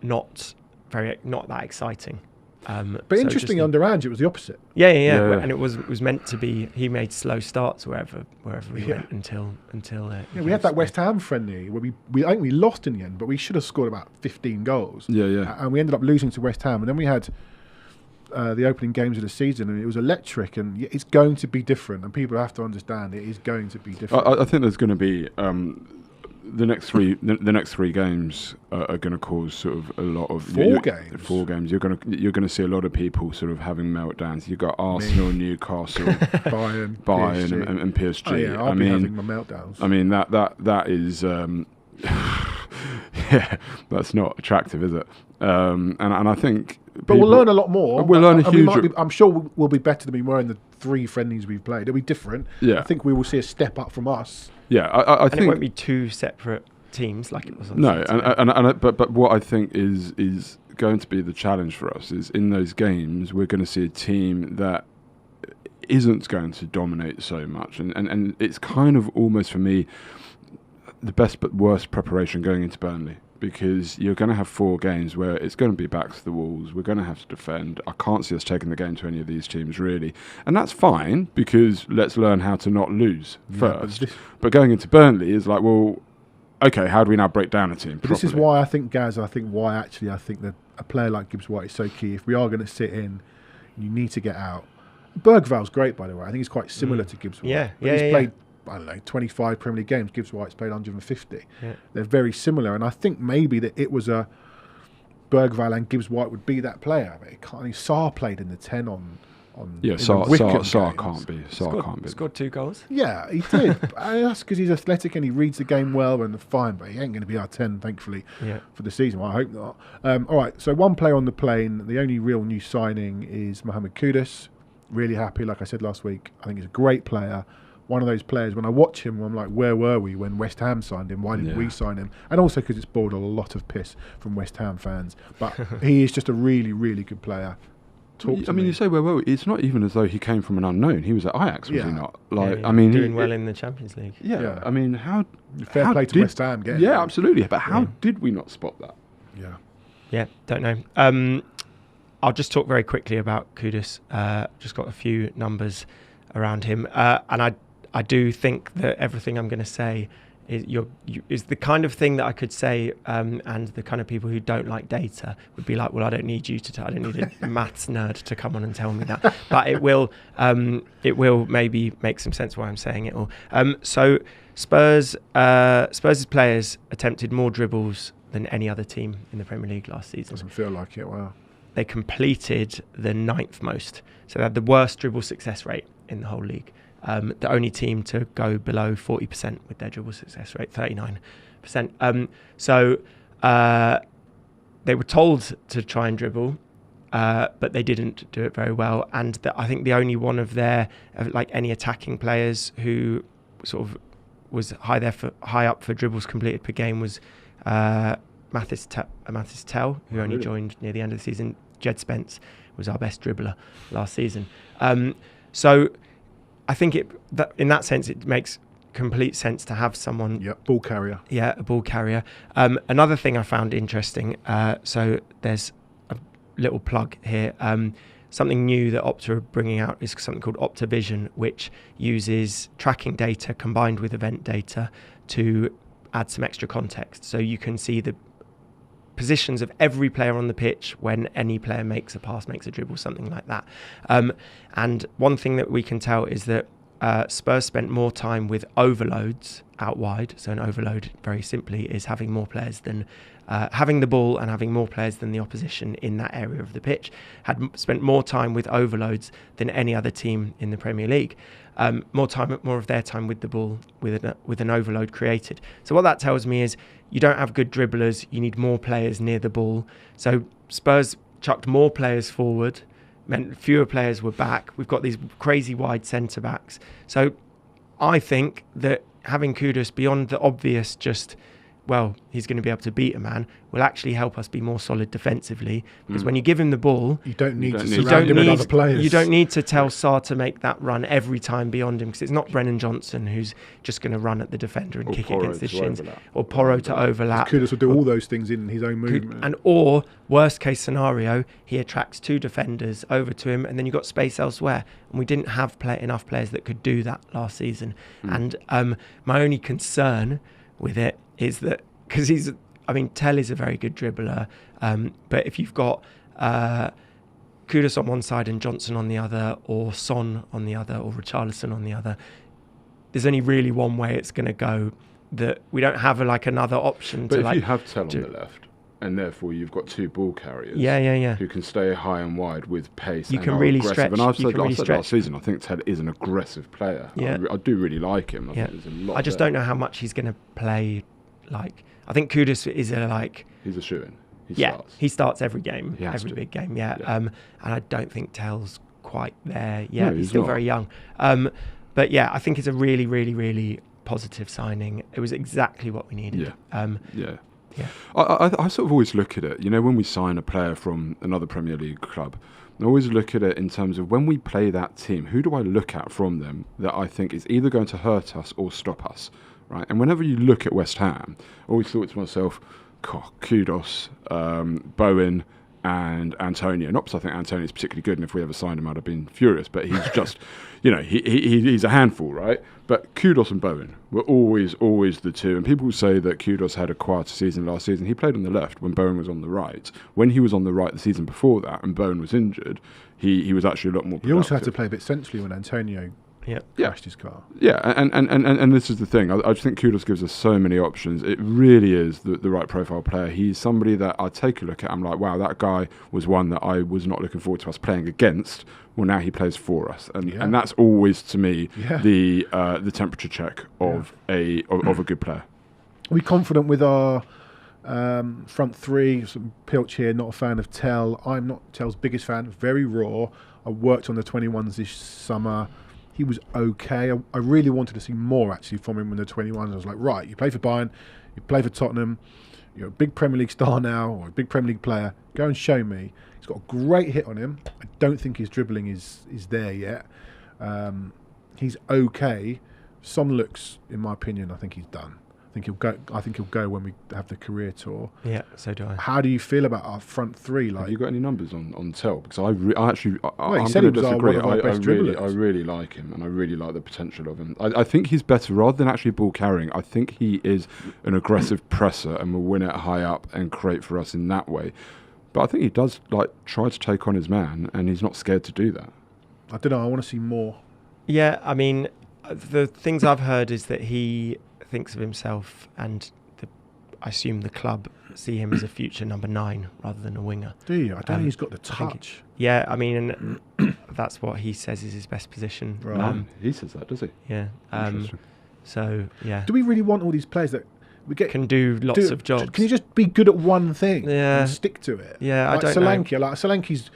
not that exciting. But interesting, under Ange, it was the opposite. Yeah. And it was meant to be. He made slow starts wherever we went until. We had that West Ham friendly where I think we lost in the end, but we should have scored about 15 goals. Yeah. And we ended up losing to West Ham, and then we had the opening games of the season, and it was electric. And it's going to be different, and people have to understand it is going to be different. I think there's going to be. The next three games are going to cause sort of a lot of 4 games. 4 games. You're going to see a lot of people sort of having meltdowns. You've got Arsenal, Newcastle, Bayern, PSG. And PSG. Oh, yeah, I'll be having my meltdowns. I mean that is that's not attractive, is it? And I think. But we'll learn a lot more. We'll learn a huge. I'm sure we'll be better than we were in the 3 friendlies we've played. It'll be different. Yeah. I think we will see a step up from us. Yeah, I think it won't be 2 separate teams like it was on Saturday. But what I think is going to be the challenge for us is in those games we're going to see a team that isn't going to dominate so much, and it's kind of almost for me the best but worst preparation going into Burnley, because you're going to have 4 games where it's going to be back to the walls. We're going to have to defend. I can't see us taking the game to any of these teams, really. And that's fine, because let's learn how to not lose first. But going into Burnley is like, well, okay, how do we now break down a team properly? This is why I think, Gaz, I think that a player like Gibbs-White is so key. If we are going to sit in, you need to get out. Bergval's great, by the way. I think he's quite similar to Gibbs-White. He's played, I don't know, 25 Premier League games. Gibbs-White's played 150. Yeah. They're very similar, and I think maybe that it was a Bergval and Gibbs-White would be that player. But Sarr played in the 10 on. Sarr can't be. Can't be. Scored 2 goals. Yeah, he did. That's because he's athletic and he reads the game well and fine. But he ain't going to be our 10, thankfully, for the season. Well, I hope not. All right. So one player on the plane. The only real new signing is Mohamed Kudus. Really happy. Like I said last week, I think he's a great player. One of those players, when I watch him, I'm like, where were we when West Ham signed him? Why didn't we sign him? And also because it's boiled a lot of piss from West Ham fans. But he is just a really, really good player. You say where were we? It's not even as though he came from an unknown. He was at Ajax, was he not? Doing well in the Champions League. Yeah. I mean, fair play to West Ham. Yeah, absolutely. But how did we not spot that? Yeah, don't know. I'll just talk very quickly about Kudus. Just got a few numbers around him, and I do think that everything I'm going to say is the kind of thing that I could say, and the kind of people who don't like data would be like, well, I don't need you to tell. I don't need a maths nerd to come on and tell me that. But it will maybe make some sense why I'm saying it all. So Spurs' players attempted more dribbles than any other team in the Premier League last season. Doesn't feel like it. Wow. They completed the 9th most, so they had the worst dribble success rate in the whole league. The only team to go below 40% with their dribble success rate, 39%. So they were told to try and dribble, but they didn't do it very well. And I think the only one of their any attacking players who sort of was high up for dribbles completed per game was Mohamed Tell, who only joined near the end of the season. Jed Spence was our best dribbler last season. So I think in that sense, it makes complete sense to have someone... Yep, ball carrier. Yeah, a ball carrier. Another thing I found interesting, so there's a little plug here. Something new that Opta are bringing out is something called Opta Vision, which uses tracking data combined with event data to add some extra context. So you can see the positions of every player on the pitch when any player makes a pass, makes a dribble, something like that. And one thing that we can tell is that Spurs spent more time with overloads out wide. So an overload, very simply, is having more players than having the ball and having more players than the opposition in that area of the pitch. Had spent more time with overloads than any other team in the Premier League. More of their time with the ball with an overload created. So what that tells me is you don't have good dribblers, you need more players near the ball. So Spurs chucked more players forward, meant fewer players were back. We've got these crazy wide centre backs. So I think that having Kudus beyond the obvious he's going to be able to beat a man, will actually help us be more solid defensively. Because when you give him the ball... You don't need to surround him with other players. You don't need to tell Sarr to make that run every time beyond him, because it's not Brennan Johnson who's just going to run at the defender and kick it against his shins. Or Porro to overlap. Kudus will do all those things in his own movement. Or, worst case scenario, he attracts 2 defenders over to him and then you've got space elsewhere. And we didn't have enough players that could do that last season. And my only concern with it is that, because Tell is a very good dribbler, but if you've got Kudus on one side and Johnson on the other, or Son on the other, or Richarlison on the other, there's only really one way it's going to go. That we don't have another option. But if you have Tell on the left, and therefore you've got 2 ball carriers, who can stay high and wide with pace, you can really aggressive. stretch. And I've said last season, I think Tell is an aggressive player. Yeah. I do really like him. I think there's a lot. I just don't know how much he's going to play. I think Kudus is he's a shoo-in. He starts every game, every big game. And I don't think Tell's quite there yet. No, he's still not. very young. But I think it's a really, really, really positive signing. It was exactly what we needed. Yeah. I sort of always look at it, when we sign a player from another Premier League club, I always look at it in terms of when we play that team, who do I look at from them that I think is either going to hurt us or stop us, right? And whenever you look at West Ham, I always thought to myself, Kudus, Bowen and Antonio. Not because I think Antonio's particularly good, and if we ever signed him, I'd have been furious, but he's just, he's a handful, right? But Kudus and Bowen were always the 2. And people say that Kudus had a quieter season last season. He played on the left when Bowen was on the right. When he was on the right the season before that and Bowen was injured, he was actually a lot more productive. He also had to play a bit centrally when Antonio crashed his car. Yeah, and this is the thing. I just think Kudus gives us so many options. It really is the right profile player. He's somebody that I take a look at. I'm like, wow, that guy was one that I was not looking forward to us playing against. Well, now he plays for us, and that's always to me the temperature check of a good player. Are we confident with our front 3? Some Pilch here, not a fan of Tell. I'm not Tell's biggest fan. Very raw. I worked on the 21s this summer. He was okay. I really wanted to see more actually from him in the 21s. I was like, right, you play for Bayern, you play for Tottenham, you're a big Premier League star now, or a big Premier League player. Go and show me. He's got a great hit on him. I don't think his dribbling is there yet. He's okay. Son looks, in my opinion, I think he's done. I I think he'll go when we have the career tour. Yeah, so do I. How do you feel about our front three? Have Like, you got any numbers on Tell? Because I'm he said going he to was disagree. one of our best dribblers. I really like him, and I really like the potential of him. I think he's better rather than actually ball carrying. I think he is an aggressive presser and will win it high up and create for us in that way. But I think he does try to take on his man, and he's not scared to do that. I don't know. I want to see more. Yeah, I mean, the things I've heard is that he thinks of himself, and I assume the club see him as a future number 9 rather than a winger. Do you? I don't think he's got the touch. Yeah, I mean, that's what he says is his best position. Right. He says that, does he? Yeah. Interesting. So, yeah. Do we really want all these players that we get Can do lots of jobs. Can you just be good at one thing Yeah. and stick to it? Yeah, like I don't Solanke, know. Like Solanke's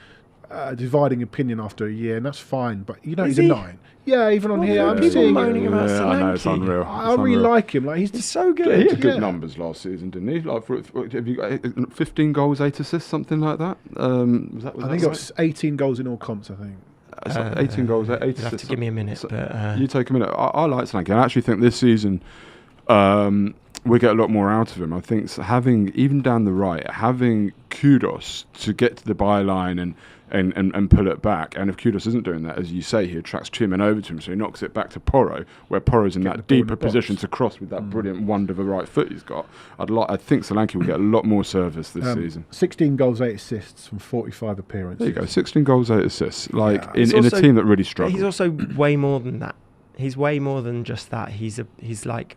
dividing opinion after a year, and that's fine. But you know, Is he's he? a 9. Yeah, even on What here, are I'm people seeing. moaning about I know, it's Solanke? unreal. I really like him. Like He's he's so He good. had good Yeah. numbers last season, didn't he? Like, have you got 15 goals, 8 assists, something like that? Was that I think he got 18 goals in all comps. I think. It's like 18 goals, 8 assists. You'll have to give me a minute. But, You take a minute. I like Solanke. I actually think this season we get a lot more out of him. I think having, even down the right, having Kudus to get to the byline and pull it back. And if Kudus isn't doing that, as you say, he attracts 2 men over to him, so he knocks it back to Porro, where Porro's in Get the that ball in deeper the box. position to cross with that brilliant wonder of a right foot he's got. I think Solanke will get a lot more service this season. 16 goals, 8 assists from 45 appearances. There you go, 16 goals, 8 assists. Like Yeah. in a also- team that really struggles. he's also way more than that. He's way more than just that. He's like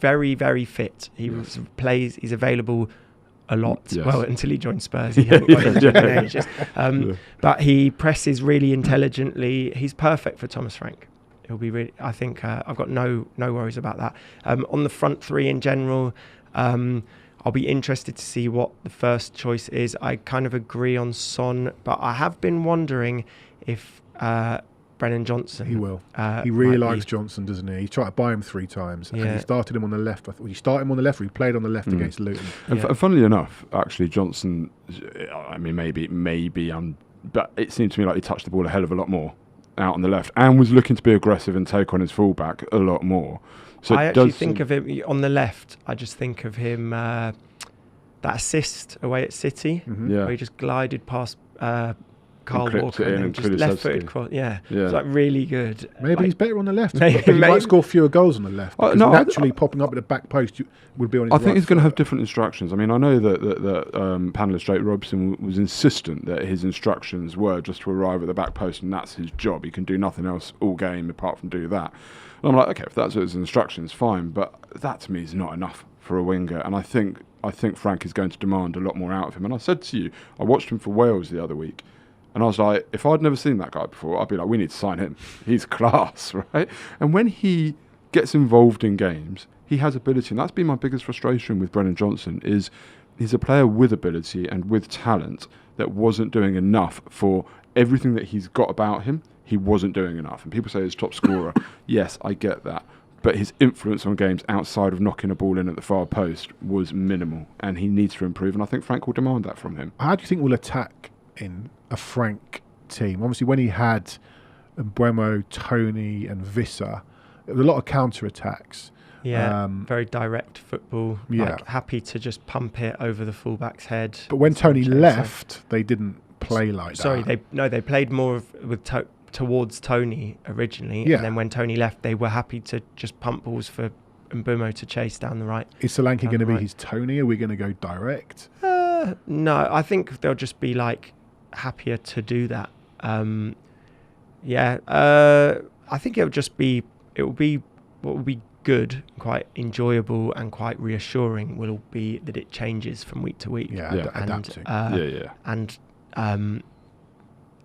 very, very fit. Plays. He's available a lot. Yes. Well, until he joined Spurs, he hasn't got into it in ages. But he presses really intelligently. He's perfect for Thomas Frank. He'll be really. I think I've got no worries about that. On the front three in general, I'll be interested to see what the first choice is. I kind of agree on Son, but I have been wondering if Brennan Johnson. He will. He really might likes be. Johnson, doesn't he? He tried to buy him 3 times, and Yeah. he started him on the left. I thought he started him on the left, or he played on the left against Luton. And Yeah. funnily enough, actually, Johnson, I mean, maybe, but it seemed to me like he touched the ball a hell of a lot more out on the left and was looking to be aggressive and take on his fullback a lot more. So I actually think of him on the left. I just think of him that assist away at City, Yeah. where he just glided past Carl clipped Walker it in and then and just Kulusevski. left-footed cross. Yeah, it's like really good. Maybe Like, he's better on the left. Maybe- But he maybe- might score fewer goals on the left. Because No, naturally, popping up at the back post would be on his I think right he's going to foot. have different instructions. I mean, I know that panellist Jake Robson was insistent that his instructions were just to arrive at the back post, and that's his job. He can do nothing else all game apart from do that. And I'm like, okay, if that's his instructions, fine. But that to me is not enough for a winger. And I think Frank is going to demand a lot more out of him. And I said to you, I watched him for Wales the other week. And I was like, if I'd never seen that guy before, I'd be like, we need to sign him. He's class, right? And when he gets involved in games, he has ability. And that's been my biggest frustration with Brennan Johnson, is he's a player with ability and with talent that wasn't doing enough for everything that he's got about him. He wasn't doing enough. And people say he's top scorer. Yes, I get that. But his influence on games outside of knocking a ball in at the far post was minimal. And he needs to improve. And I think Frank will demand that from him. How do you think we'll attack in a Frank team? Obviously, when he had Mbeumo, Tony and Visser, there was a lot of counter-attacks. Yeah, very direct football. Yeah. Like, happy to just pump it over the fullback's head. But when Tony Sanchez, left, they didn't play like Sorry, that. they played more towards Tony originally, Yeah. and then when Tony left, they were happy to just pump balls for Mbeumo to chase down the right. Is Solanke going to be right. his Tony? Are we going to go direct? No, I think they'll just be like happier to do that. I think it will be what will be good, quite enjoyable, and quite reassuring. Will be that it changes from week to week. Yeah, adapting. And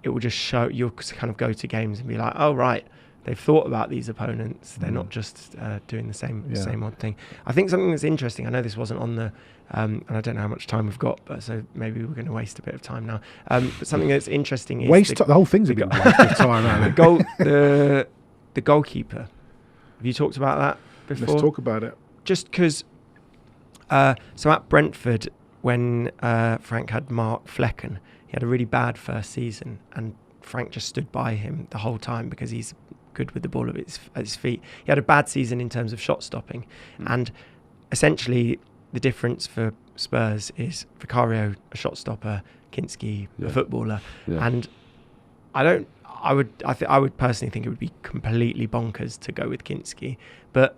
it will just show you'll kind of go to games and be like, oh right, they've thought about these opponents. They're not just doing the same odd thing. I think something that's interesting. I know this wasn't on the, and I don't know how much time we've got, but so maybe we're going to waste a bit of time now. But something that's interesting is the whole thing's a bit waste of time. the goalkeeper. Have you talked about that before? Let's talk about it. Just because, so at Brentford, when Frank had Mark Flecken, he had a really bad first season, and Frank just stood by him the whole time because he's good with the ball at his feet. He had a bad season in terms of shot stopping, and essentially the difference for Spurs is Vicario a shot stopper, Kinski a footballer, and I would personally think it would be completely bonkers to go with Kinski, but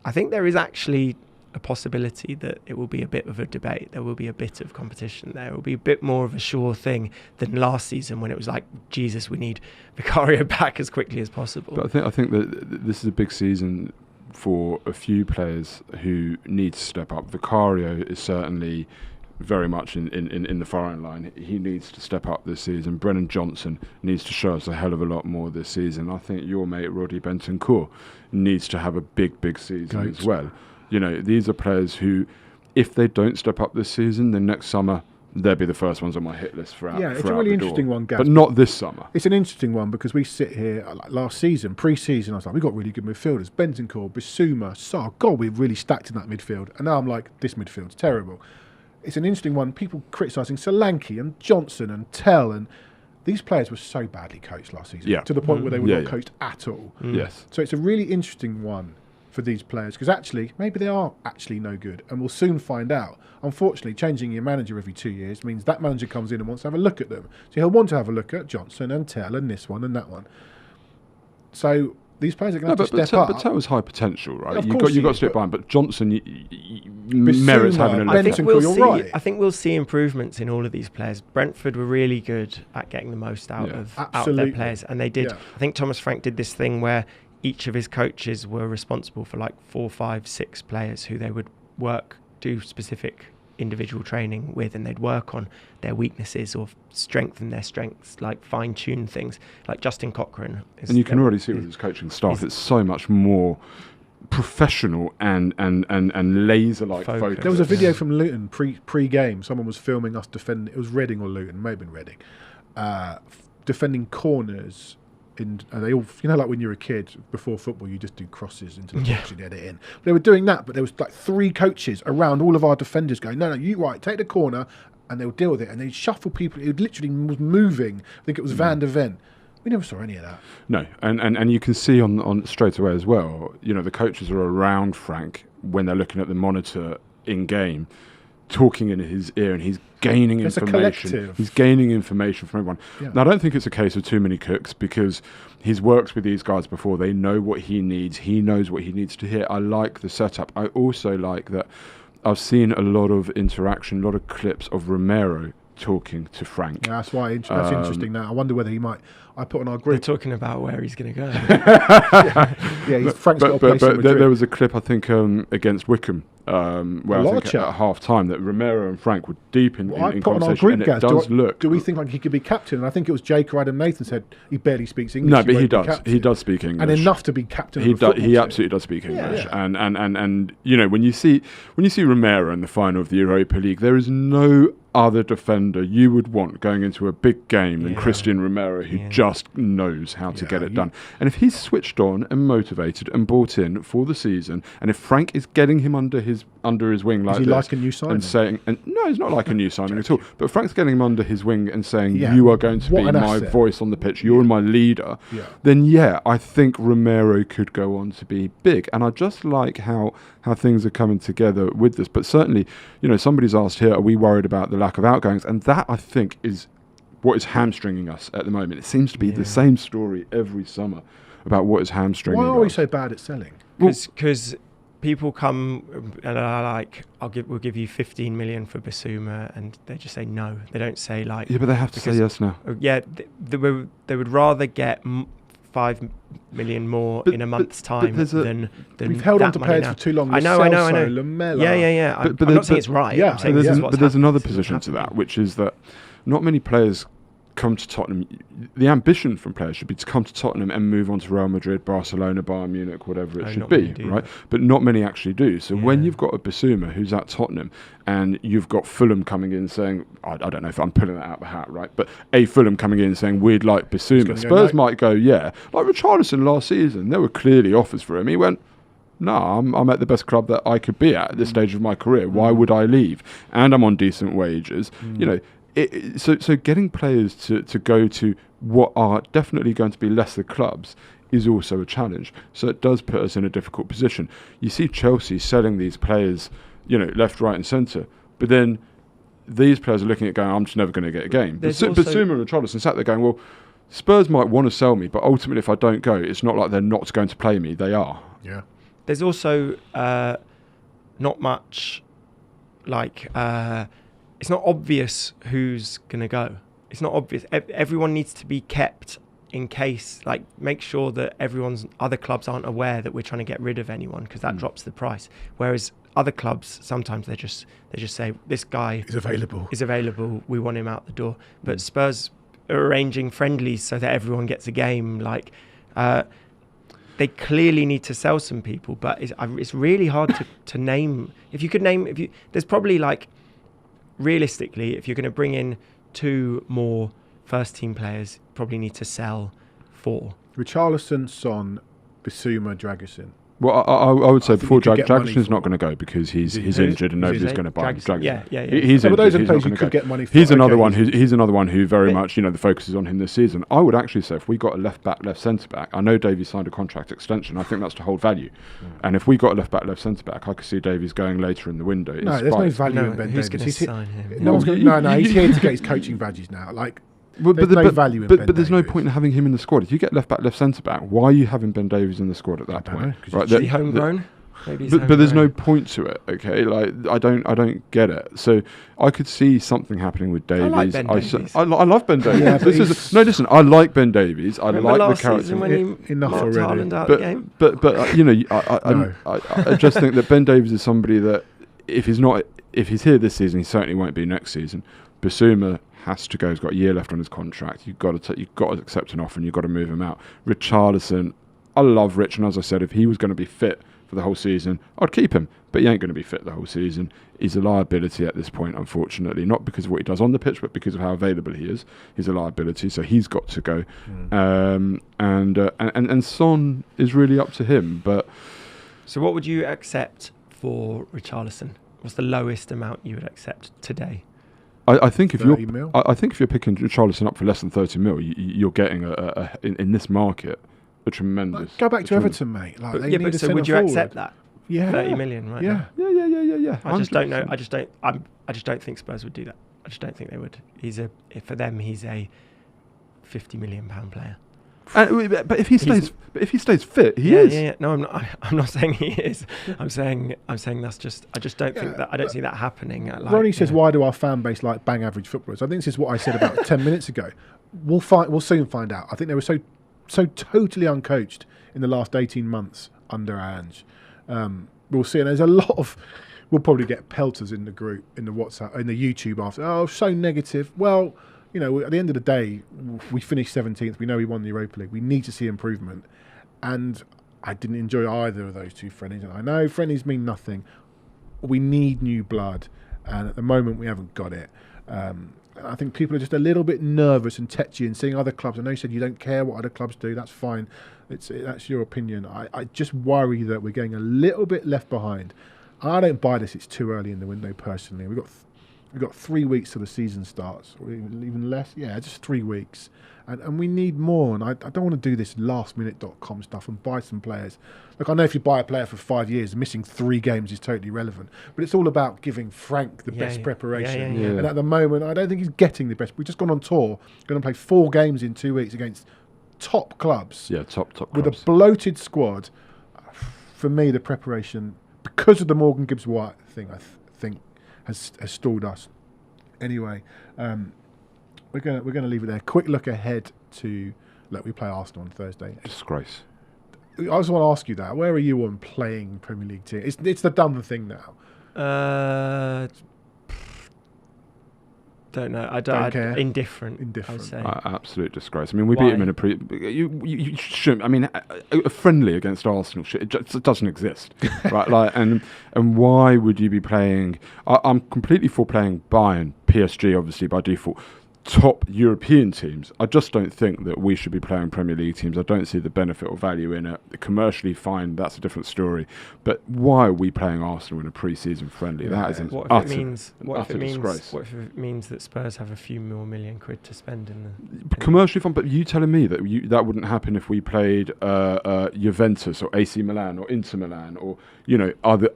I think there is actually a possibility that it will be a bit of a debate. There will be a bit of competition there. It will be a bit more of a sure thing than last season when it was like, Jesus, we need Vicario back as quickly as possible. But I think that this is a big season for a few players who need to step up. Vicario is certainly very much in the firing line. He needs to step up this season. Brennan Johnson needs to show us a hell of a lot more this season. I think your mate Roddy Bentancur needs to have a big season as well. You know, these are players who, if they don't step up this season, then next summer they'll be the first ones on my hit list for out. Yeah, it's a really interesting one, Gaz. But not this summer. It's an interesting one because we sit here like last season, pre-season. I was like, we've got really good midfielders: Bentancur, Bissouma, Sarr. God, we've really stacked in that midfield. And now I'm like, this midfield's terrible. It's an interesting one. People criticising Solanke and Johnson and Tell, and these players were so badly coached last season, to the point where they were not coached at all. Yes. So it's a really interesting one for these players because actually maybe they are actually no good, and we'll soon find out. Unfortunately, changing your manager every 2 years means that manager comes in and wants to have a look at them. So he'll want to have a look at Johnson and Tell and this one and that one. So these players are going to have to step up. But Tell was high potential, right? Yeah, you've got to step behind. But Johnson merits having a look. I think we'll see improvements in all of these players. Brentford were really good at getting the most out of their players, and they did. Yeah. I think Thomas Frank did this thing where each of his coaches were responsible for like 4, 5, 6 players who they would do specific individual training with, and they'd work on their weaknesses or strengthen their strengths, like fine-tune things. Like Justin Cochrane. And you can already see with his coaching staff, it's so much more professional and laser-like focus. There was a video from Luton pre-game. Someone was filming us defending. It was Reading or Luton, may have been Reading, defending corners. They all, you know, like when you're a kid before football, you just do crosses into the box and get it in. But they were doing that, but there was like 3 coaches around all of our defenders going, no, you take the corner, and they'll deal with it. And they'd shuffle people. It literally was moving. I think it was Van der Ven. We never saw any of that. No, and you can see on straight away as well, you know, the coaches are around Frank when they're looking at the monitor in game, talking in his ear, and he's gaining information. He's gaining information from everyone. Yeah. Now, I don't think it's a case of too many cooks because he's worked with these guys before. They know what he needs. He knows what he needs to hear. I like the setup. I also like that I've seen a lot of interaction, a lot of clips of Romero talking to Frank. Yeah, that's why that's interesting now. I wonder whether he might. I put on our group. They're talking about where he's going to go. Frank's got a place in Madrid. There was a clip, I think, against Wickham, where I think at half time that Romero and Frank were deep in conversation, and it does look. Do we think like he could be captain? And I think it was Jake or Adam Nathan said he barely speaks English. No, but he does. He does speak English, and enough to be captain. He absolutely does speak English, and you know, when you see Romero in the final of the Europa League, there is no other defender you would want going into a big game than Cristian Romero, who just knows how to get it done. And if he's switched on and motivated and bought in for the season, and if Frank is getting him under his wing like this, like a new signing? And saying, no, he's not like a new signing at all. But Frank's getting him under his wing and saying, you are going to be my voice on the pitch. You're my leader. Yeah. Then I think Romero could go on to be big. And I just like how things are coming together with this. But certainly, you know, somebody's asked here, are we worried about the lack of outgoings? And that, I think, is what is hamstringing us at the moment. It seems to be the same story every summer about what is hamstringing us. Why are we so bad at selling? Because people come and are like, we'll give you 15 million for Bissouma, and they just say no. They don't say like... Yeah, but they have to say yes now. Yeah, they would rather get 5 million more in a month's time than we've held on to players for too long. I know. Lamella. Yeah. I'm not saying it's right. Yeah, but there's another position to that, which is that not many players come to Tottenham. The ambition from players should be to come to Tottenham and move on to Real Madrid, Barcelona, Bayern Munich, whatever it should be, right? But not many actually do. So when you've got a Bissouma who's at Tottenham, and you've got Fulham coming in saying, I don't know if I'm pulling that out of the hat, right? But Fulham coming in saying, we'd like Bissouma. Spurs might go, yeah. Like Richarlison last season, there were clearly offers for him. He went, no, I'm at the best club that I could be at this stage of my career. Why would I leave? And I'm on decent wages. You know, So getting players to go to what are definitely going to be lesser clubs is also a challenge. So it does put us in a difficult position. You see Chelsea selling these players, left, right, and centre, but then these players are looking at going, I'm just never going to get a game. But Zuma and Richarlison sat there going, well, Spurs might want to sell me, but ultimately if I don't go, it's not like they're not going to play me. They are. Yeah. There's also not much, it's not obvious who's going to go. It's not obvious. Everyone needs to be kept in case, make sure that other clubs aren't aware that we're trying to get rid of anyone, because that drops the price. Whereas other clubs, sometimes they just say, this guy is available. We want him out the door. But Spurs are arranging friendlies so that everyone gets a game. They clearly need to sell some people, but it's really hard to name. There's probably realistically, if you're going to bring in 2 more first team players, probably need to sell 4. Richarlison, Son, Bissouma, Dragusin. Well, I would say before Dragusin's not going to go because he's injured and nobody's going to buy him. Yeah. He's injured. But those are He's players not you going to could go. get money for. He's another one who very much the focus is on him this season. I would actually say if we got a left back, left centre back, I know Davies signed a contract extension. I think that's to hold value. And if we got a left back, left centre back, I could see Davies going later in the window. No, there's no value in Ben who's Davies. Who's going to sign him? No, he's here to get his coaching badges now. There's no value in Ben but there's no Davies. point in having him in the squad. If you get left back, left centre back, why are you having Ben Davies in the squad at that point? Right, is he homegrown? But there's no point to it, okay? I don't get it. So I could see something happening with Davies. I like Ben Davies. I love Ben Davies. Yeah, listen. I like Ben Davies. I Remember like the character. When he Enough marked already. Haaland out the game? I just think that Ben Davies is somebody that if he's here this season, he certainly won't be next season. Bissouma has to go. He's got a year left on his contract. You've got to accept an offer and you've got to move him out. Richarlison, I love Rich, and as I said, if he was going to be fit for the whole season, I'd keep him, but he ain't going to be fit the whole season. He's a liability at this point, unfortunately, not because of what he does on the pitch, but because of how available he is. He's a liability, so he's got to go. And Son is really up to him. But so, what would you accept for Richarlison? What's the lowest amount you would accept today? I think if you're picking Richarlison up for less than 30 mil, you're getting in this market a tremendous. Go back to Everton, mate. So would you accept that? Yeah, 30 million, right? Yeah. I just don't know. I just don't think Spurs would do that. I just don't think they would. For them, he's a £50 million player. But if he stays fit, he is. Yeah. No, I'm not saying he is. I'm saying that's just. I just don't think that. I don't see that happening. Ronnie says, "Why do our fan base like bang average footballers?" I think this is what I said about 10 minutes ago. We'll soon find out. I think they were so totally uncoached in the last 18 months under Ange. We'll see. And there's a lot of. We'll probably get pelters in the group, in the WhatsApp, in the YouTube after. Oh, so negative. Well. At the end of the day, we finished 17th. We know we won the Europa League. We need to see improvement. And I didn't enjoy either of those 2 friendlies. And I know friendlies mean nothing. We need new blood. And at the moment, we haven't got it. I think people are just a little bit nervous and tetchy and seeing other clubs. I know you said you don't care what other clubs do. That's fine. That's your opinion. I just worry that we're getting a little bit left behind. I don't buy this. It's too early in the window, personally. We've got 3 weeks till the season starts, or even less. Yeah, just 3 weeks. And we need more. And I don't want to do this lastminute.com stuff and buy some players. Look, I know if you buy a player for 5 years, missing 3 games is totally relevant. But it's all about giving Frank the best preparation. Yeah. And at the moment, I don't think he's getting the best. We've just gone on tour, going to play 4 games in 2 weeks against top clubs. Yeah, top with clubs. A bloated squad. For me, the preparation, because of the Morgan Gibbs-White thing, I think, has stalled us. Anyway, we're gonna leave it there. Quick look ahead to we play Arsenal on Thursday. Disgrace. I just want to ask you that. Where are you on playing Premier League team? It's the done thing now. Don't know. I don't care. Indifferent. I would say. Absolute disgrace. I mean, we beat him in a you shouldn't. I mean, a friendly against Arsenal. It just doesn't exist, right? And why would you be playing? I'm completely for playing Bayern, PSG, obviously by default. top European teams. I just don't think that we should be playing Premier League teams. I don't see the benefit or value in it. Commercially, fine, that's a different story. But why are we playing Arsenal in a pre-season friendly? That is an utter disgrace. What if it means that Spurs have a few more million quid to spend in the commercially fun? But you telling me that that wouldn't happen if we played Juventus or AC Milan or Inter Milan or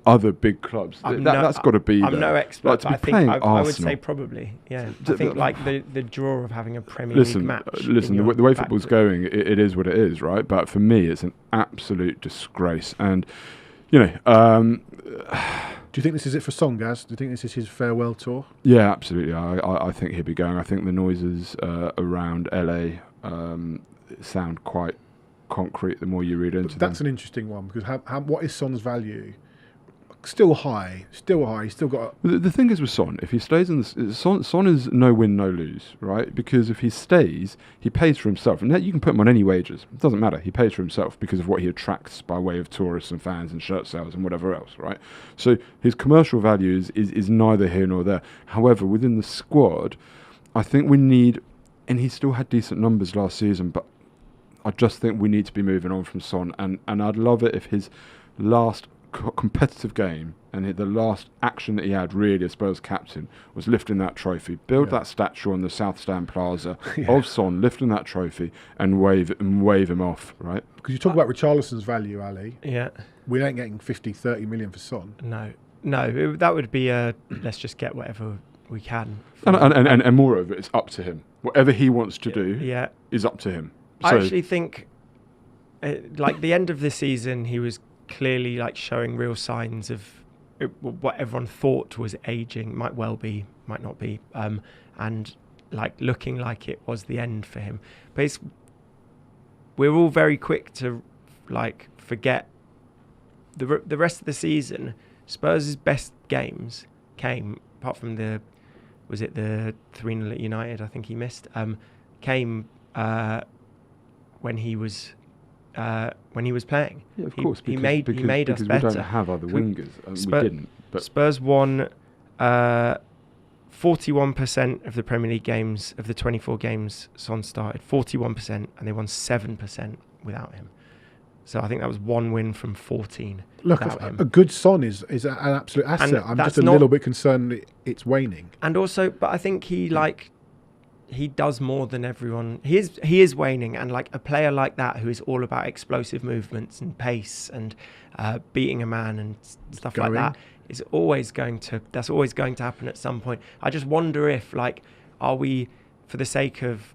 other big clubs? That's got to be. I'm no expert, but I would say Arsenal. probably. Yeah, I think like the draw of having a Premier League match. Listen, the way football's going, it is what it is, right? But for me, it's an absolute disgrace. And, do you think this is it for Son, Gaz? Do you think this is his farewell tour? Yeah, absolutely. I think he'll be going. I think the noises around LA sound quite concrete the more you read into them. That's an interesting one, because what is Son's value? Still high. He's still got. The thing is with Son, if he stays in Son is no win, no lose, right? Because if he stays, he pays for himself, and you can put him on any wages. It doesn't matter. He pays for himself because of what he attracts by way of tourists and fans and shirt sales and whatever else, right? So his commercial value is neither here nor there. However, within the squad, I think we need, and he still had decent numbers last season, but I just think we need to be moving on from Son, and I'd love it if his last competitive game and the last action that he had really as Spurs captain was lifting that trophy. Build that statue on the South Stand Plaza of Son, lifting that trophy and wave him off, right? Because you talk about Richarlison's value, Ali. Yeah. We ain't getting 50-30 million for Son. No, that would be let's just get whatever we can. And moreover, it's up to him. Whatever he wants to do is up to him. I actually think like the end of the season, he was clearly like showing real signs of what everyone thought was aging. Might well be, might not be, and like looking like it was the end for him. But we're all very quick to like forget the rest of the season. Spurs' best games came, apart from the 3-0 at United, I think he missed, came when he was playing. Yeah, of course. He made us better. Because we don't have other wingers. We didn't. But Spurs won 41% of the Premier League games, of the 24 games Son started, 41%, and they won 7% without him. So I think that was one win from 14. Look, a good Son is an absolute asset. I'm just a little bit concerned that it's waning. And also, but I think he does more than everyone. He is waning, and like a player like that who is all about explosive movements and pace and beating a man and stuff like that is always going to happen at some point. I just wonder if are we, for the sake of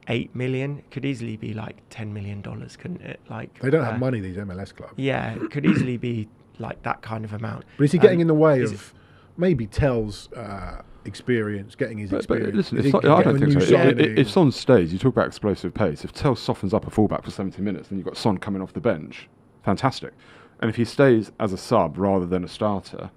8 million, it could easily be like $10 million, couldn't it? Like they don't have money, these MLS clubs. Yeah, it could easily be like that kind of amount. But is he getting in the way of maybe Tell's experience, getting his experience? But listen, I don't think so. If Son stays, you talk about explosive pace. If Tell softens up a fullback for 70 minutes, then you've got Son coming off the bench. Fantastic. And if he stays as a sub rather than a starter,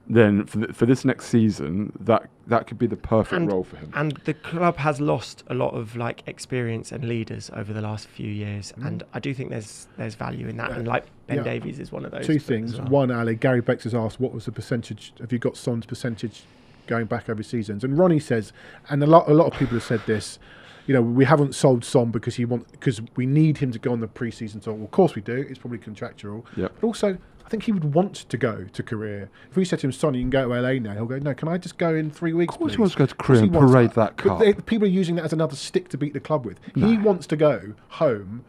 then for this next season, that could be the perfect role for him. And the club has lost a lot of like experience and leaders over the last few years, and I do think there's value in that. And like Ben Davies is one of those. Two things. Well. One, Ali, Gary Bex has asked, what was the percentage? Have you got Son's percentage going back over seasons? And Ronnie says, and a lot of people have said this, we haven't sold Son because we need him to go on the pre-season tour. Well, of course we do. It's probably contractual. Yep. But also, I think he would want to go to Korea. If we said to him, Son, you can go to LA now, he'll go, no, can I just go in 3 weeks, Of course please? he wants to go to Korea and parade that cup. But people are using that as another stick to beat the club with. No. He wants to go home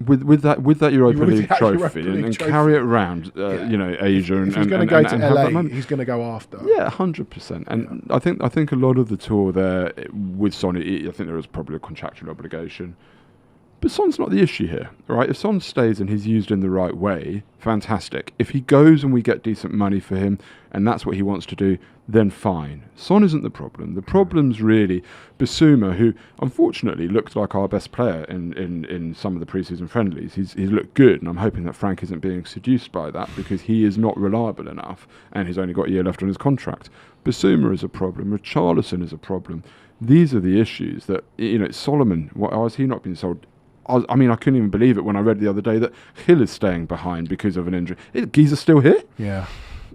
with that Europa League trophy and carry it around, Asia. If he's going to go to LA, he's going to go after. Yeah, 100%. And I think a lot of the tour there with Son, I think there was probably a contractual obligation. But Son's not the issue here, right? If Son stays and he's used in the right way, fantastic. If he goes and we get decent money for him and that's what he wants to do, then fine. Son isn't the problem. The problem's really Bissouma, who unfortunately looked like our best player in some of the pre-season friendlies. He's looked good, and I'm hoping that Frank isn't being seduced by that because he is not reliable enough and he's only got a year left on his contract. Bissouma is a problem. Richarlison is a problem. These are the issues that, Solomon, why has he not been sold? I couldn't even believe it when I read the other day that Hill is staying behind because of an injury. Geezer's still here? Yeah.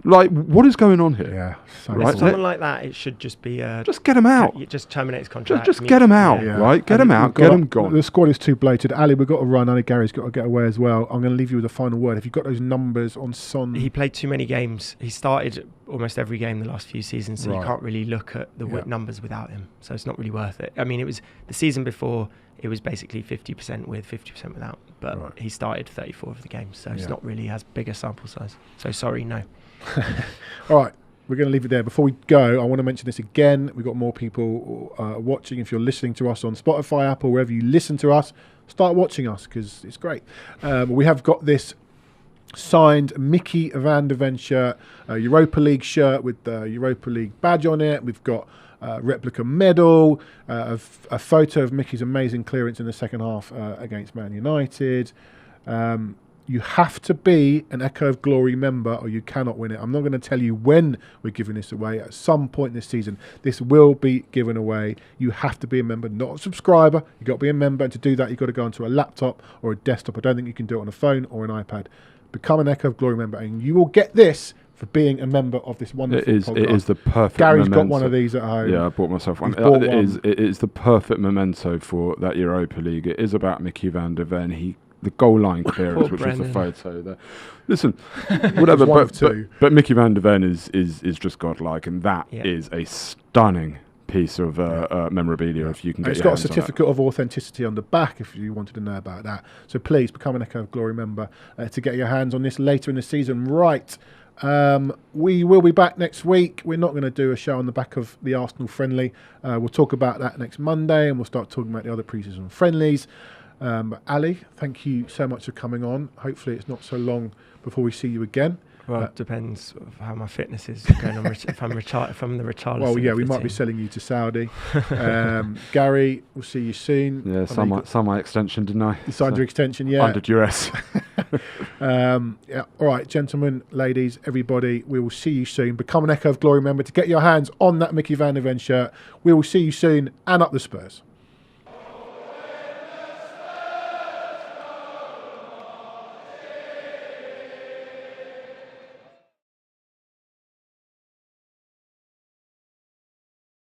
Like, what is going on here? Yeah. So Right. Someone like that, it should just be Just get him out. just terminate his contract. Just get him out, Yeah. right? Get And him we've out. Get him gone. The squad is too bloated. Ali, we've got to run. I know Gary's got to get away as well. I'm going to leave you with a final word. Have you got those numbers on Son? He played too many games. He started almost every game the last few seasons, so Right. you can't really look at the Yeah. numbers without him. So it's not really worth it. I mean, it was the season before. It was basically 50% with, 50% without. But Right. he started 34 of the games, so Yeah. it's not really as big a sample size. So sorry, no. All right. We're going to leave it there. Before we go, I want to mention this again. We've got more people watching. If you're listening to us on Spotify, Apple, wherever you listen to us, start watching us because it's great. We have got this signed Mickey van der Ven shirt, a Europa League shirt with the Europa League badge on it. We've got a replica medal, a photo of Mickey's amazing clearance in the second half against Man United. You have to be an Echo of Glory member or you cannot win it. I'm not going to tell you when we're giving this away. At some point this season, this will be given away. You have to be a member, not a subscriber. You've got to be a member. And to do that, you've got to go onto a laptop or a desktop. I don't think you can do it on a phone or an iPad. Become an Echo of Glory member and you will get this for being a member of this wonderful podcast. It is the perfect Gary's memento. got one of these at home. Yeah, I bought myself one. He's bought It one. is the perfect memento for that Europa League. It is about Mickey van der Ven. The goal line clearance, which was the photo there. Listen, whatever, one of two. but Mickey van der Ven is just godlike, and that Yeah. is a stunning piece of memorabilia. If you can And get it's your got a hands on that. certificate of authenticity on the back if you wanted to know about that. So please become an Echo of Glory member to get your hands on this later in the season. Right. We will be back next week. We're not going to do a show on the back of the Arsenal friendly. We'll talk about that next Monday and we'll start talking about the other preseason friendlies. But Ali, thank you so much for coming on. Hopefully it's not so long before we see you again. Well, it depends of how my fitness is going on. If I'm the retired. Well, yeah, we might be selling you to Saudi. Gary, we'll see you soon. Yeah, I sign my extension, didn't I? You signed So- your extension, yeah. Under duress. Yeah. All right, gentlemen, ladies, everybody, we will see you soon. Become an Echo of Glory member to get your hands on that Mickey van der Ven shirt. We will see you soon and up the Spurs.